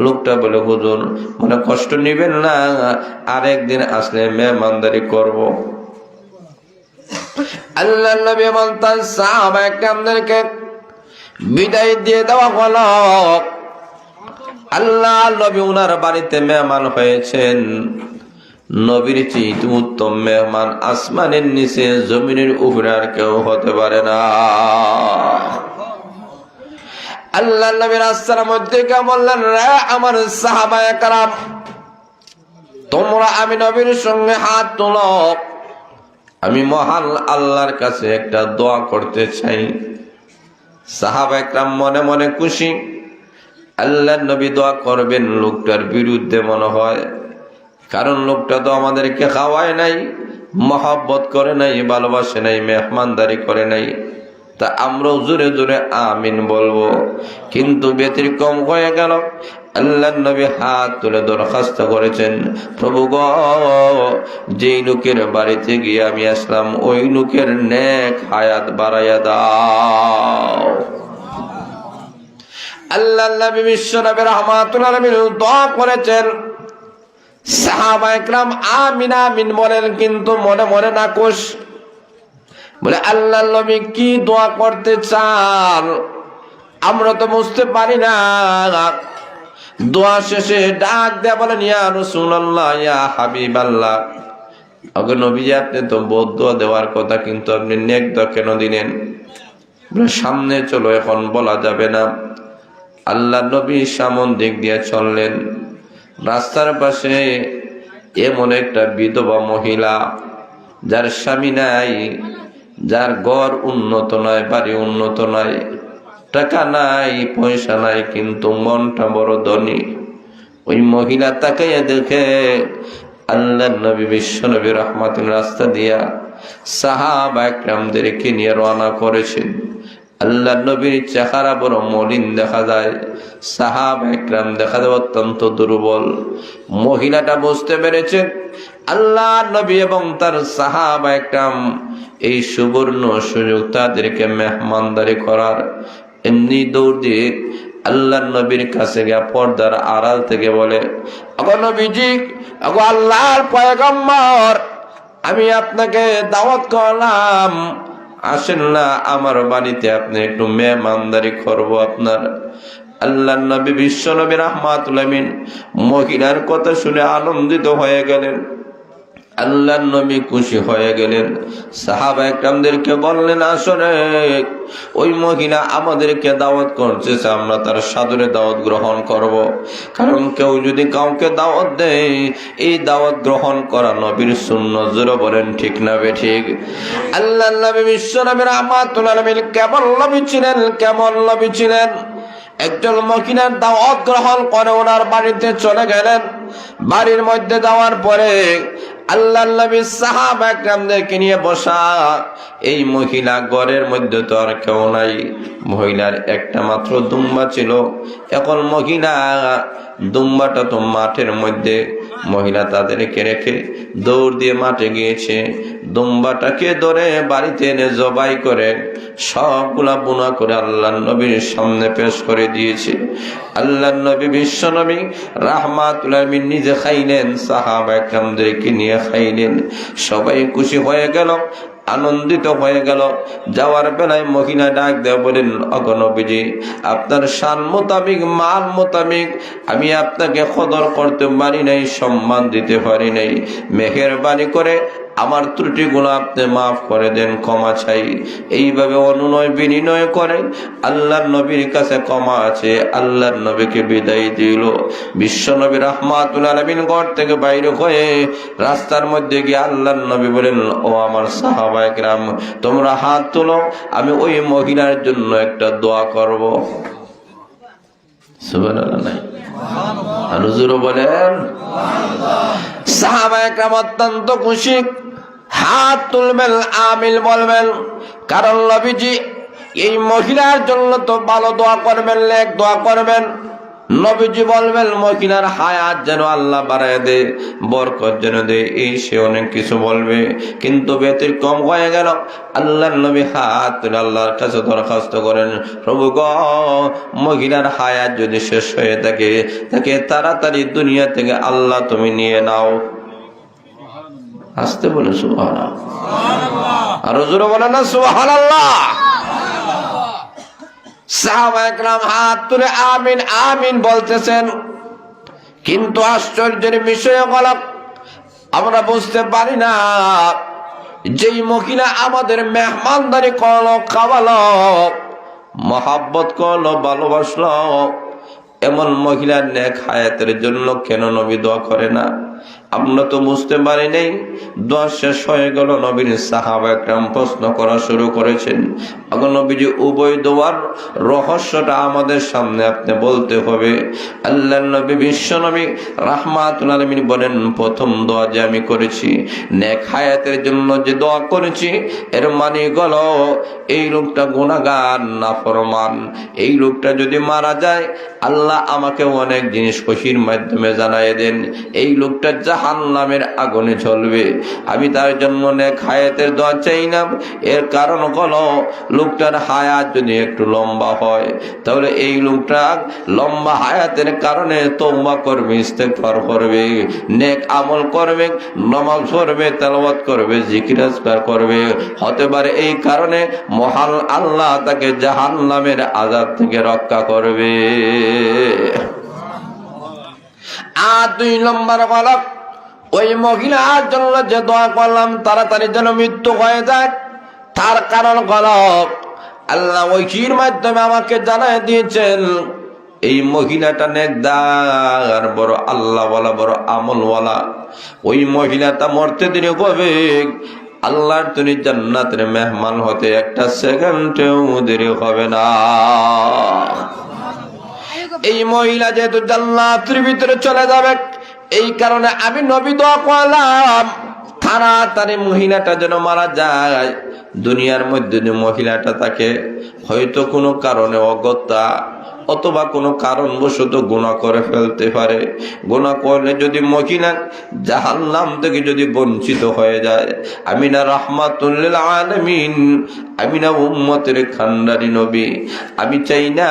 লোকটা বলে, হুজুর মনে কষ্ট নিবেন না, আরেকদিন আসলে মেহমানদারি করব। আল্লাহর নবী বলতেন, সাহাবা কেরামদেরকে বিদায় দিয়ে দেওয়া হলো। আল্লাহর নবী উনার বাড়িতে মেহমান হয়েছেন। নবীর চেয়ে উত্তম মেহমান আসমানের নিচে জমিনের উপরে আর কেউ হতে পারে না। আল্লাহর নবী রাস্তার মধ্যে কে বললেন, রে আমার সাহাবায়ে কেরাম, তোমরা আমি নবীর সঙ্গে হাত তোলো, আমি মহান আল্লাহর কাছে একটা দোয়া করতে চাই। সাহাবায়ে কেরাম মনে মনে খুশি, আল্লাহর নবী দোয়া করবেন লোকটার বিরুদ্ধে মনে হয়, কারণ লোকটা তো আমাদেরকে খাওয়ায় নাই, মহব্বত করে নাই, ভালোবাসে নাই, মেহমানদারি করে নাই। তা আমরাও জোরে জোরে আমিন বলবো। কিন্তু ব্যতিক্রম হয়ে গেল, আল্লাহর নবী হাত তুলে দরখাস্ত করেছেন, প্রভু গো, যেই লোকের বাড়িতে গিয়ে আমি আসলাম ওই লোকের নেক হায়াত বাড়াইয়া দাও। আল্লাহর নবী বিশ্বনবী রাহমাতুল আলামিন দোয়া করেছেন। সাহাবায়ে কেরাম আমিন আমিন বলেন, কিন্তু মনে মনে নাকশ। বলে, আল্লাহর নবী কি দোয়া করতে চান আমরা তো বুঝতে পারি না। দোয়া শেষে ডাক দেয়া বলেন, ইয়া রাসূলুল্লাহ, ইয়া হাবিবাল্লাহ, ওগো নবী, আপনি তো বদদুয়া দেওয়ার কথা, কিন্তু আপনি নেক দোয়া কেন দিলেন? সামনে চলো, এখন বলা যাবে না। আল্লাহর নবী সামন দিক দিয়ে চললেন। রাস্তার পাশে এমন একটা বিধবা মহিলা, যার স্বামী নাই, যার ঘর উন্নত নয়, বাড়ি উন্নত নয়, টাকা নাই, পয়সা নাই, কিন্তু মনটা বড় ধনী। ওই মহিলা তাকাইয়া দেখে আল্লাহর নবী বিশ্ব নবী রহমাতুল রাস্তা দিয়া সাহাবা একরামদেরকে নিয়ে রওনা করেছেন। আল্লাহর নবীর চেহারা বড় মলিন দেখা যায়, সাহাবা একরাম দেখা যায় অত্যন্ত দুর্বল। মহিলাটা বুঝতে পেরেছেন আল্লাহর নবী এবং তার সাহাবা একরাম এই সুবর্ণ সুযোগ তাদেরকে মেহমানদারি করার, এমনি দৌড় দিয়ে আল্লাহর নবীর কাছে গিয়া পর্দার আড়াল থেকে বলে, আগো নবীজি, আগো আল্লাহর পয়গম্বর, আমি আপনাকে দাওয়াত করলাম, আসেন না আমার বাড়িতে, আপনি একটু মেহমানদারি করবো আপনার। আল্লাহর নবী বিশ্ব নবী রাহমাতুল আমিন মহিলার কথা শুনে আনন্দিত হয়ে গেলেন। আল্লাহর নবী খুশি হয়ে গেলেন। সাহাবা একরামদেরকে বললেন, আসলে ওই মহিলা আমাদেরকে দাওয়াত করছে, আমরা তার সাদরে দাওয়াত গ্রহণ করব। কারণ কেউ যদি কাউকে দাওয়াত দেয়, এই দাওয়াত গ্রহণ করা নবীর সুন্নাত। জোরে বলেন ঠিক না বেঠিক? আল্লাহর নবী বিশ্ব নবী রাহমাতুল আলামিন কেমন নবী ছিলেন, কেমন নবী ছিলেন। একজন মহিলার দাওয়াত গ্রহণ করে ওনার বাড়িতে চলে গেলেন। বাড়ির মধ্যে যাওয়ার পরে আল্লাহর নবী সাহাবা একরামদেরকে নিয়ে বসা। এই মহিলা ঘরের মধ্যে তো আর কেউ নাই, মহিলার একটা মাত্র দুম্বা ছিল। এখন মহিলা দুম্বাটা তো মাঠের মধ্যে, মহিলা তাদেরকে রেখে দৌড় দিয়ে মাঠে গিয়েছে। দুম্বাটাকে ধরে বাড়িতে এনে জবাই করে সবগুলা বুনা করে আল্লাহর নবীর সামনে পেশ করে দিয়েছে। আল্লাহর নবী বিশ্ব নবী রাহমাতুল আলামিন নিজে খাইলেন, সাহাবা একরামদেরকে নিয়ে খাইলেন। সবাই খুশি হয়ে গেল, আনন্দিত হয়ে গেল। যাওয়ার বেলায় মহিলা ডাক দেয়, বলেন, ওগো নবীজি, আপনার শান মোতাবিক, মান মোতাবিক আমি আপনাকে কদর করতে পারি নাই, সম্মান দিতে পারি নাই। মেহেরবানি করে আমার ত্রুটিগুলো আপনি মাফ করে দেন, ক্ষমা চাই। এইভাবে অনুনয় বিনিময় করে আল্লাহর নবীর কাছে ক্ষমা আছে। আল্লাহর নবীকে বিদায় দিল। বিশ্ব নবী রাহমাতুল আলামিন ঘর থেকে বাইরে হয়ে রাস্তার মধ্যে গিয়ে আল্লাহর নবী বলেন, ও আমার সাহাবায়ে কেরাম, তোমরা হাত তোলো, আমি ওই মহিলার জন্য একটা দোয়া করব। সুবহানাল্লাহ নাই? আর হুজুর বলেন, সাহাবায়ে কেরাম অত্যন্ত খুশি, হাত তুলবেন, আমিন বলবেন। কারণ নবীজি এই মহিলার জন্য তো ভালো দোয়া করবেন, নেক দোয়া করবেন। নবীজি বলবেন, মহিলার হায়াত যেন আল্লাহ বাড়ায় দে, বরকত যেন দে, এই সে অনেক কিছু বলবে। কিন্তু ব্যতিক্রম হয়ে গেল। আল্লাহর নবী হাত তুলে আল্লাহর কাছে দরখাস্ত করেন, প্রভু গো, মহিলার হায়াত যদি শেষ হয়ে থাকে, তাকে তাড়াতাড়ি দুনিয়া থেকে আল্লাহ তুমি নিয়ে নাও। আসতে বলে সুবহানাল্লাহ, আর জোরে বলে না সুবহানাল্লাহ। সাহাবায়ে কেরাম হাত তুলে আমিন আমিন বলতেছেন। কিন্তু আশ্চর্যের বিষয় হলো, আমরা বুঝতে পারি না, যেই মহিলা আমাদের মেহমানদারি করলো, খাওয়ালো, মহাব্বত করলো, ভালোবাসলো, এমন মহিলার নেক হায়াতের জন্য কেন নবী দোয়া করে না? আমরা তো বুঝতে পারি নাই। দোয়া শেষ হয়ে গেল, নবীর সাহাবা একরাম প্রশ্ন করা শুরু করেছেন, এখন নবীজি উভয় দোয়ার রহস্যটা আমাদের সামনে আপনি বলতে হবে। আল্লাহর নবী বিশ্ব নবী রাহমাতুল আলামিন বলেন, প্রথম দোয়া যে আমি করেছি, নেক হায়াতের জন্য যে দোয়া করেছি, এর মানে হলো এই লোকটা গুনাহগার, নাফরমান। এই লোকটা যদি মারা যায়, আল্লাহ আমাকে অনেক জিনিস খুশির মাধ্যমে জানায় দেন। এই লোকটা জাহান্নামের আগুনে জ্বলবে, আমি তার জন্য নেক হায়াতের দোয়া চাই না। এর কারণ হলো, লোকটার হায়াত যদি একটু লম্বা হয়, তাহলে এই লোকটা লম্বা হায়াতের কারণে তওবা করবে, ইস্তেগফার করবে, নেক আমল করবে, নামাজ পড়বে, তেলাওয়াত করবে, জিকির আজকার করবে। হতে পারে এই কারণে মহান আল্লাহ তাকে জাহান্নামের আযাব থেকে রক্ষা করবে। আর ২ নম্বর হলো, ওই মহিলার জন্য যে দোয়া করলাম তাড়াতাড়ি যেন মৃত্যু হয়ে যায়, তার কারণ হলো আল্লাহ ওহির মাধ্যমে আমাকে জানাই দিয়েছেন, এই মহিলাটা নেকদার, বড় আল্লাহওয়ালা, বড় আমলওয়ালা। ওই মহিলাটা মরতে দেরি হবে, আল্লাহর তুমি জান্নাতের মেহমান হতে একটা সেকেন্ডেও দেরি হবে না। এই মহিলা যেহেতু জান্নাতের ভিতরে চলে যাবে, এই কারণে আমি নবী দোয়া করলাম তাড়াতাড়ি মহিলাটা যেন মারা যায়। দুনিয়ার মধ্যে যে মহিলাটা তাকে হয়তো কোনো কারণে অগত্যা অথবা কোনো কারণবশত গুনাহ করে ফেলতে পারে। গুনাহ করলে যদি মহিলা জাহান্নাম থেকে যদি বঞ্চিত হয়ে যায়, আমি না রাহমাতুল লিল আলামিন, আমি না উম্মতের খান্ডারি নবী, আমি চাই না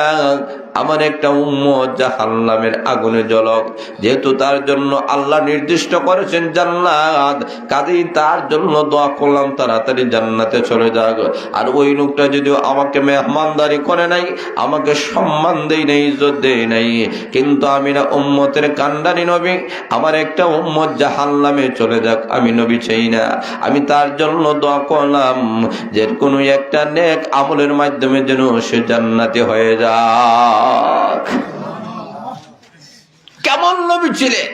আমার একটা উম্মত জাহান্নামের আগুনে জ্বলক। যেহেতু তার জন্য আল্লাহ নির্দিষ্ট করেছেন জান্নাত, কাজেই তার জন্য দোয়া করলাম তাড়াতাড়ি জান্নাতে চলে যাক। আর ওই লোকটা যদিও আমাকে মেহমানদারি করে নাই, আমাকে সম্মান দেই নাই, ইজ্জত দেই নাই, কিন্তু আমি না উম্মতের কান্ডারি নবী, আমার একটা উম্মত জাহান্নামে চলে যাক আমি নবী চাই না। আমি তার জন্য দোয়া করলাম যে কোনো একটা নেক আমলের মাধ্যমে যেন সে জান্নাতে হয়ে যায়। কেমন নবী ছিলেন!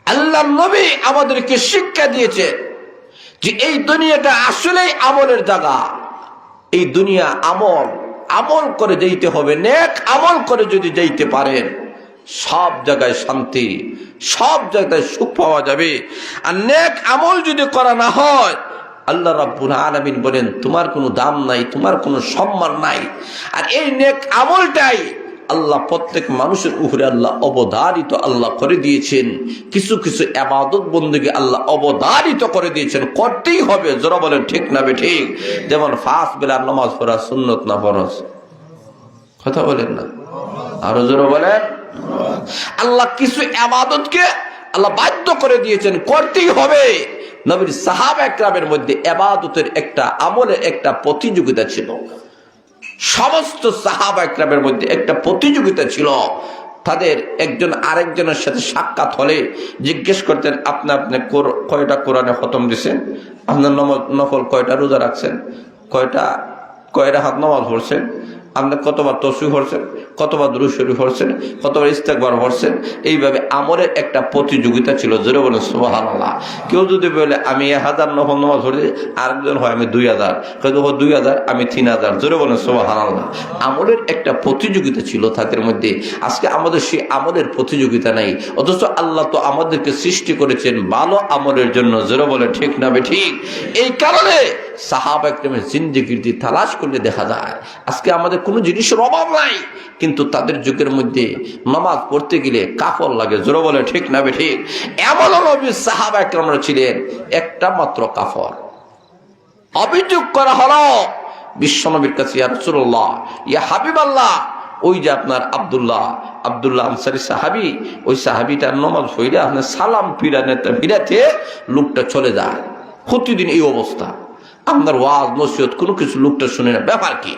আল্লাহর নবী আমাদেরকে শিক্ষা দিয়েছে যে এই দুনিয়াটা আসলেই আমলের জায়গা। এই দুনিয়া আমল করে যেতে হবে। নেক আমল করে যদি যেতে পারেন, সব জায়গায় শান্তি, সব জায়গায় সুখ পাওয়া যাবে। আর নেক আমল যদি করা না হয়, আল্লাহ রাব্বুল আলামিন বলেন তোমার কোনো দাম নাই, তোমার কোনো সম্মান নাই। আর এই নেক আমলটাই আল্লাহ প্রত্যেক মানুষের উপরে আল্লাহ অবধারিত আল্লাহ করে দিয়েছেন। কিছু কিছু ইবাদত বন্দেগী আল্লাহ অবধারিত করে দিয়েছেন, করতেই হবে। যারা বলেন ঠিক না ঠিক? যেমন 5 বেলা নামাজ পড়া সুন্নত না ফরজ? কথা বলেন না, আরো জোরে বলেন। আল্লাহ কিছু ইবাদতকে আল্লাহ বাধ্য করে দিয়েছেন, করতেই হবে। নবীর সাহাবা একরামের মধ্যে ইবাদতের একটা আমলের একটা প্রতিযোগিতা ছিল। সমস্ত সাহাবা একরামের মধ্যে একটা প্রতিযোগিতা ছিল। তাদের একজন আরেকজনের সাথে সাক্ষাৎ হলে জিজ্ঞেস করতেন, আপনি কয়টা কোরআনে খতম দিয়েছেন, আপনার নফল কয়টা রোজা রাখছেন, কয় রাকাত নামাজ পড়ছেন, আপনি কতবার তসবিহ পড়ছেন, কতবার দুরূদ শরীফ পড়ছেন, কতবার ইস্তেগফার পড়ছেন। এইভাবে আমলের একটা প্রতিযোগিতা ছিল। জোরে বলেন সুবহানাল্লাহ। কেউ যদি বলে আমি 1000 নফল নামাজ পড়ছি, আরেকজন হয় আমি 2000, কেউ 2000, আমি 3000। জোরে বলেন সুবহানাল্লাহ। আমলের একটা প্রতিযোগিতা ছিল তাদের মধ্যে। আজকে আমাদের সেই আমলের প্রতিযোগিতা নাই, অথচ আল্লাহ তো আমাদেরকে সৃষ্টি করেছেন ভালো আমলের জন্য। জোরে বলে ঠিক না ঠিক? এই কারণে সাহাবা একরামের জিন্দেগিতে তালাশ করলে দেখা যায় আজকে আমাদের কোনো জিনিসের অভাব নাই, কিন্তু তাদের যুগের মধ্যে নামাজ পড়তে গেলে কাফড় লাগে। জোরে বলে ঠিক না ঠিক? এমন নবী সাহাবা একরামরা ছিলেন একটা মাত্র কাফড়। অভিযোগ করা হলো বিশ্বনবীর কাছে, ইয়া রাসূলুল্লাহ, ইয়া হাবিবাল্লাহ, ওই যে আপনার আব্দুল্লাহ আনসারী সাহাবী, ওই সাহাবীটার নামাজ পড়লে আপনার সালাম ফিরাতে লোকটা চলে যায়। প্রতিদিন এই অবস্থা, আপনার ওয়াজ নসিহত কোনো কিছু লোকটা শুনে না, ব্যাপার কি?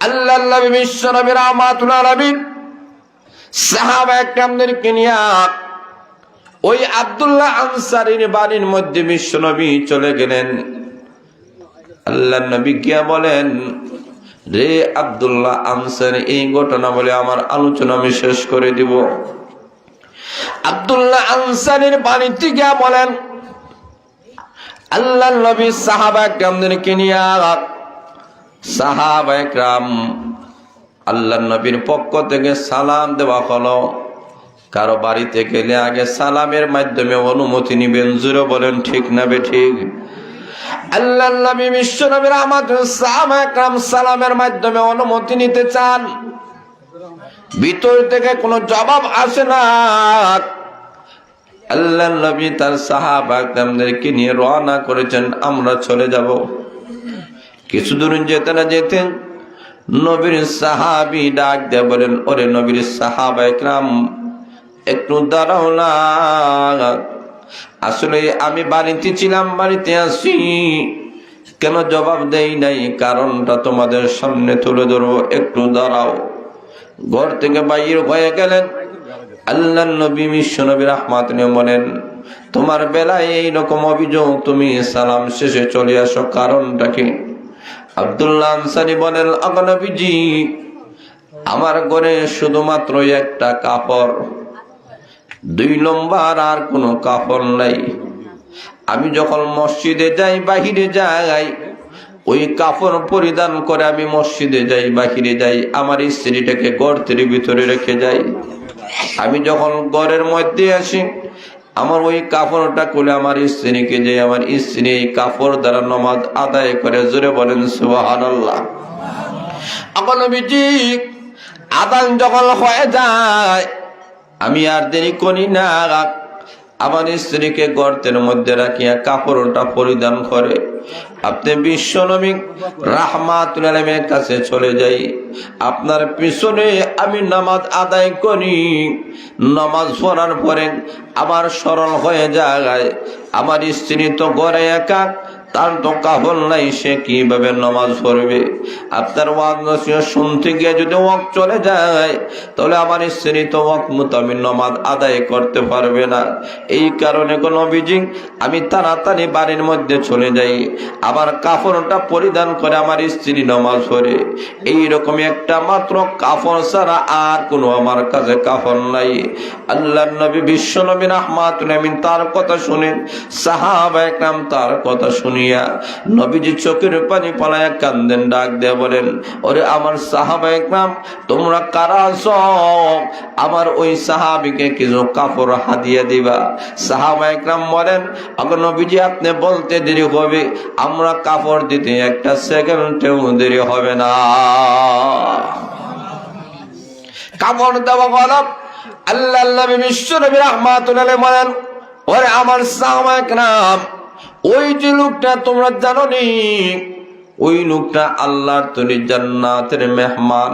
আল্লাহর নবী বিশ্বনবী রাহমাতুল আলামিন সাহাবা একরামদেরকে নিয়ে ওই আব্দুল্লাহ আনসারীর বাড়ির মধ্যে বিশ্বনবী চলে গেলেন। আল্লাহর নবী গিয়া বলেন, রে আব্দুল্লাহ আনসারী, এই ঘটনা বলে আমার আলোচনা আমি শেষ করে দিব। আব্দুল্লাহ আনসারীর বাড়িতে গিয়া বলেন, আল্লাহর নবী সাহাবা একরামদেরকে নিয়ে, সাহাবা একরাম আল্লাহর নবীর পক্ষ থেকে সালাম দেওয়া হলো। কারো বাড়িতে গেলে আগে সালামের মাধ্যমে অনুমতি নিবেন। জোরে বলেন ঠিক না ঠিক? আল্লাহর নবী বিশ্বনবীর আমাদের সাহাবা একরাম সালামের মাধ্যমে অনুমতি নিতে চান, ভিতর থেকে কোনো জবাব আসে না। আল্লাহর নবী তার সাহাবা একরামদেরকে নিয়ে রওনা করেছেন, আমরা চলে যাব। কিছু দূর যেতে না যেতে নবীর সাহাবী ডাক দিয়ে বলেন, ওরে নবীর সাহাবা একরাম, একটু দাঁড়াও না, আসলে আমি বাড়িতে ছিলাম, বাড়িতে আসি, কেন জবাব দেই নাই কারণটা তোমাদের সামনে তুলে ধরবো, একটু দাঁড়াও। ঘর থেকে বাইরে হয়ে গেলেন। আল্লাহর নবী বিশ্বনবী রাহমাতুল্লাহ বলেন, তোমার বেলায় এইরকম অভিযোগ, তুমি সালাম শেষে চলে আসো, কারণটা কি? আব্দুল্লাহ আনসারী বলেন, আগো নবীজি, আমার ঘরে শুধুমাত্র একটা কাপড়, 2 নম্বর আর কোনো কাপড় নাই। আমি যখন মসজিদে যাই, বাহিরে যাই, ওই কাপড় পরিধান করে আমি মসজিদে যাই, বাহিরে যাই, আমার স্ত্রীটাকে গর্তের ভিতরে রেখে যাই। আমি যখন ঘরের মধ্যে আসি, আমার ওই কাপড়টা খুলে আমার স্ত্রীকে যে আমার স্ত্রী এই কাপড় দ্বারা নামাজ আদায় করে। জোরে বলেন সুবহানাল্লাহ। আমার নবীজি আদান যখন হয়ে যায়, আমি আর দেরি করি না, আমার স্ত্রীকে গর্তের মধ্যে রাখিয়া কাপড়টা পরিধান করে আপনি বিশ্ব নবী রাহমাতুল আলামিনের কাছে চলে যাই। আপনার পিছনে আমি নামাজ আদায় করি। নামাজ পড়ার পরে আমার স্মরণ হয়ে যায়, আমার স্ত্রী তো ঘরে একা, তার তো কাপড় নাই, সে কিভাবে নামাজ পড়বে। আপনার ওয়াজ নসিহত শুনতে গিয়ে যদি ওয়াক্ত চলে যায়, তাহলে আমার স্ত্রী তো ওয়াক্ত মোতাবেক নামাজ আদায় করতে পারবে না। এই কারণে কোন নবীজি আমি তাড়াতাড়ি বাড়ির মধ্যে চলে যাই, আবার কাপড়টা পরিধান করে আমার স্ত্রী নামাজ পড়ে। এইরকমই একটা মাত্র কাপড় ছাড়া আর কোনো আমার কাছে কাপড় নাই। আল্লাহর নবী বিশ্ব নবী রাহমাতুল আলামিন তার কথা শুনেন, সাহাবায়ে কেরাম তার কথা শুনিয়া নবীজি চোখের পানি পলায়া কান্দেন, ডাক দিয়ে বলেন, ওরে আমার সাহাবায়ে কেরাম, তোমরা কারা আছো? আমার ওই সাহাবীকে কিছু কাপড় হাদিয়া দিবা। সাহাবায়ে কেরাম বলেন, আগে নবীজি আপনি বলতে দেরি হবে, আমরা কাপড় দিতে একটা সেকেন্ডেও দেরি হবে না। কাপড় দেওয়া হলো। আল্লাহর নবী বিশ্ব নবী রাহমাতুল আলাইহি বলেন, ওরে আমার সাহাবায়ে কেরাম, ওই যে লোকটা তোমরা জানো নি, ওই লোকটা আল্লাহর তৈরি জান্নাতের মেহমান।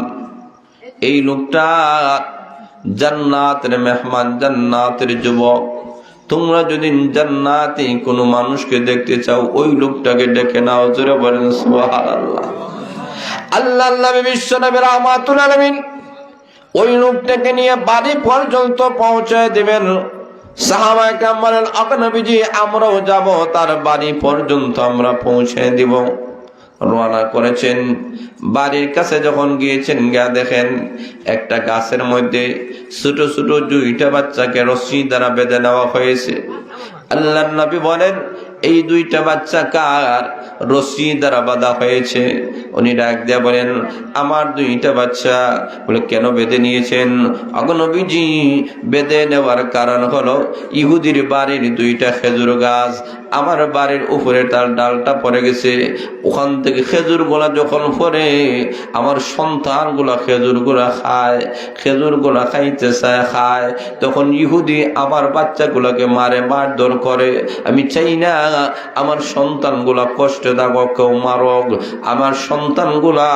এই লোকটা জান্নাতের মেহমান, জান্নাতের যুবক। তোমরা যদি জান্নাতে কোনো মানুষকে দেখতে চাও, ওই লোকটাকে ডেকে নাও। জোরে বলেন সুবহানাল্লাহ। আল্লাহর নবী বিশ্ব নবী রাহমাতুল আলামিন ওই লোকটাকে নিয়ে বাড়ি পর্যন্ত পৌঁছায় দিবেন। সাহাবায়ে কেরাম বলেন, আগে নবীজি আমরাও যাব, তার বাড়ি পর্যন্ত আমরা পৌঁছে দিব। রওনা করেছেন। বাড়ির কাছে যখন গিয়েছেন, গিয়া দেখেন একটা গাছের মধ্যে ছোট ছোট 2টা বাচ্চাকে রশি দ্বারা বেঁধে নেওয়া হয়েছে। আল্লাহর নবী বলেন, এই 2টা বাচ্চা কার? রশি দ্বারা বাঁধা হয়েছে। উনি ডাক দিয়া বলেন, আমার 2টা বাচ্চা। বলে, কেন বেঁধে নিয়েছেন? আগে নবীজি বেঁধে নেওয়ার কারণ হলো, ইহুদির বাড়ির 2টা খেজুর গাছ আমার বাড়ির উপরে তার ডালটা পড়ে গেছে। ওখান থেকে খেজুর গুলা যখন পড়ে, আমার সন্তান গুলা খেজুর গুলা খায়, খেজুর গুলা খাইতে চায়, খায়। তখন ইহুদি আমার বাচ্চাগুলাকে মারে, মারধর করে। আমি চাই না আমার সন্তান গুলা কষ্টে থাকুক, কেউ মারক। আমার সন্তান গুলা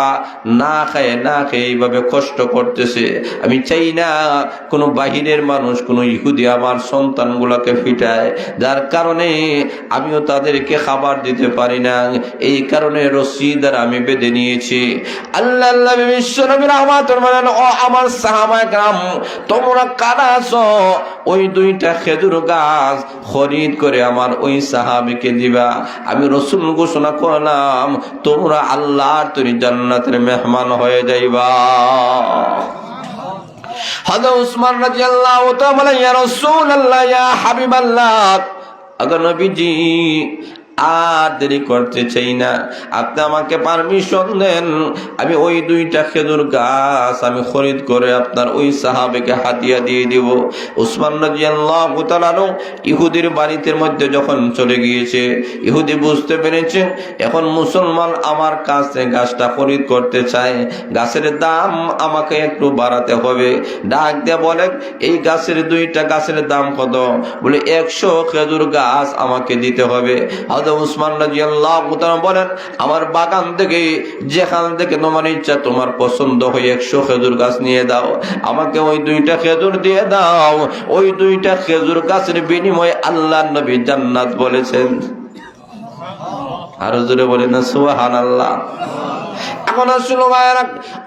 না খায়, না খেয়ে এইভাবে কষ্ট করতেছে। আমি চাই না কোনো বাহিরের মানুষ, কোনো ইহুদি আমার সন্তান গুলাকে ফিটায়, যার কারণে আমিও তাদেরকে খাবার দিতে পারি না। এই কারণে রশি দ্বারা আমি বেঁধে নিয়েছি। আল্লাহর নবী বিশ্ব নবী রাহমাতুল বলেন, ও আমার সাহাবায়ে কেরাম, তোমরা কারা আছো? ওই 2টা খেজুর গাছ খরিদ করে আমার ওই সাহাবীকে দিবা। আমি রাসূল ঘোষণা করলাম, তোমরা আল্লাহর তৈরি জান্নাতের মেহমান হয়ে যাইবা। হযরত উসমান রাদিয়াল্লাহু তাআলা বলেন, ইয়া রাসূলুল্লাহ, ইয়া হাবিবাল্লাহ, আগে নবীজি আর দেরি করতে চাই না, আপনি আমাকে পারমিশন দেন, আমি ওই 2টা খেজুর গাছ আমি খরিদ করে আপনার ওই সাহাবীকে হাদিয়া দিয়ে দিব। উসমান রাদিয়াল্লাহু তাআলা ইহুদির বাড়িতে মধ্যে যখন চলে গিয়েছে, ইহুদি বুঝতে পেরেছে এখন মুসলমান আমার কাছে গাছটা খরিদ করতে চায়, গাছের দাম আমাকে একটু বাড়াতে হবে। ডাক দিয়ে বলে, এই গাছের 2টা গাছের দাম কত? বলে 100 খেজুর গাছ আমাকে দিতে হবে। উসমান রাদিয়াল্লাহু তাআলা বলেন, আমার বাগান থেকে যেখান থেকে তোমার ইচ্ছা, তোমার পছন্দ হয় 100 খেজুর গাছ নিয়ে দাও, আমাকে ওই 2টা খেজুর দিয়ে দাও। ওই 2টা খেজুর গাছের বিনিময়ে আল্লাহর নবী জান্নাত বলেছেন। আরো জোরে বলেন না সুবহানাল্লাহ। এখন আসলে ভাইরা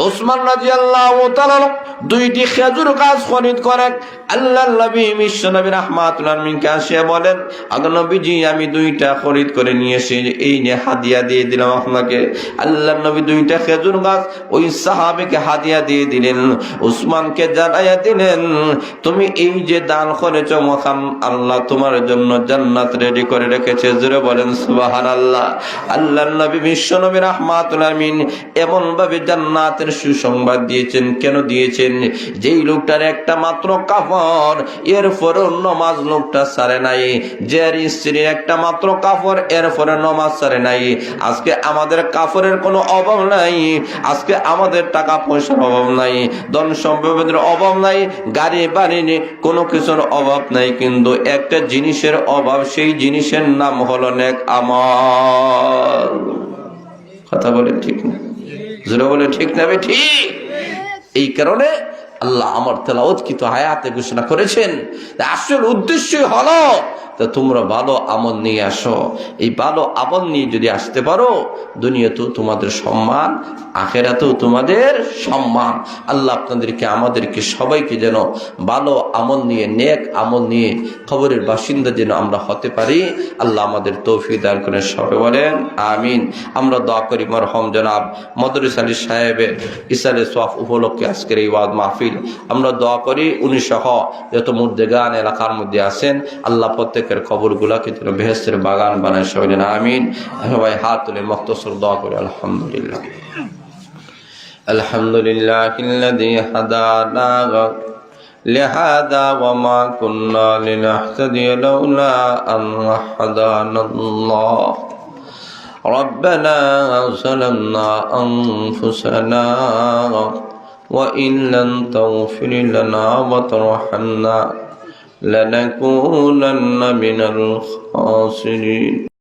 ওসমান রাদিয়াল্লাহু তাআলা দুইটি খেজুর গাছ খরিদ করেন। আল্লাহর নবী বিশ্ব নবী রাহমাতুল আলামিন কাছে বলেন, আগে নবীজি আমি দুইটা খরিদ করে নিয়ে এসে এই নিয়ে হাদিয়া দিয়ে দিলাম আপনাকে। আল্লাহর নবী দুইটা খেজুর গাছ ওই সাহাবীকে হাদিয়া দিয়ে দিলেন। ওসমানকে জানাইয়া দিলেন, তুমি এই যে দান করেছো মহান আল্লাহ তোমার জন্য জান্নাত রেডি করে রেখেছে। জোরে বলেন সুবহানাল্লাহ। আল্লাহর নবী বিশ্ব নবী রাহমাতুল আলামিন এমন ভাবে জান্নাতের সুসংবাদ দিয়েছেন। কেন দিয়েছেন? যেই লোকটার একটা মাত্র কাপড়, এরপরও নামাজ লোকটা ছাড়ে নাই। যার স্ত্রীর একটা মাত্র কাপড়, এরপরে নামাজ ছাড়ে নাই। আজকে আমাদের কাপড়ের কোনো অভাব নাই, আজকে আমাদের টাকা পয়সার অভাব নাই, ধন সম্পদের অভাব নাই, গাড়ি বাড়ি কোনো কিছুর অভাব নাই, কিন্তু একটা জিনিসের অভাব, সেই জিনিসের নাম হলো নেক আমল। কথা বলে ঠিক না? জোরে বলে ঠিক না? ঠিক। এই কারণে আল্লাহ আমার তেলাওয়াতকৃত আয়াতে ঘোষণা করেছেন আসল উদ্দেশ্যই হলো তোমরা ভালো আমল নিয়ে আসো। এই ভালো আমল নিয়ে যদি আসতে পারো, দুনিয়াতেও তোমাদের সম্মান, আখিরাতেও তোমাদের সম্মান। আল্লাহ আপনাদেরকে আমাদেরকে সবাইকে যেন ভালো আমল নিয়ে, নেক আমল নিয়ে কবরের বাসিন্দা যেন আমরা হতে পারি। আল্লাহ আমাদের তৌফিক দান করেন। সবাই বলেন আমিন। আমরা দোয়া করি মরহুম জনাব মদরুস আলী সাহেবের ইসালে সওয়াব উপলক্ষে আজকের এই ওয়াজ মাহফিল, আমরা দোয়া করি উনি সহ যত মুর্দেগান এলাকার মধ্যে আছেন, আল্লাহ প্রত্যেকের কবরগুলাকে যেন বেহেশতের বাগান বানায়। সবাই বলেন আমিন। সবাই হাত তুলে মুখতসর দোয়া করি। আলহামদুলিল্লাহ। আলহামদুলিল্লাহিল্লাযী হাদানা লিহাযা ওয়া মা কুন্না লিনাহতাদিয়া লাউলা আন হাদানাল্লাহ। ربنا ظلمنا أنفسنا وإن لم تغفر لنا وترحمنا لنكونن من الخاسرين.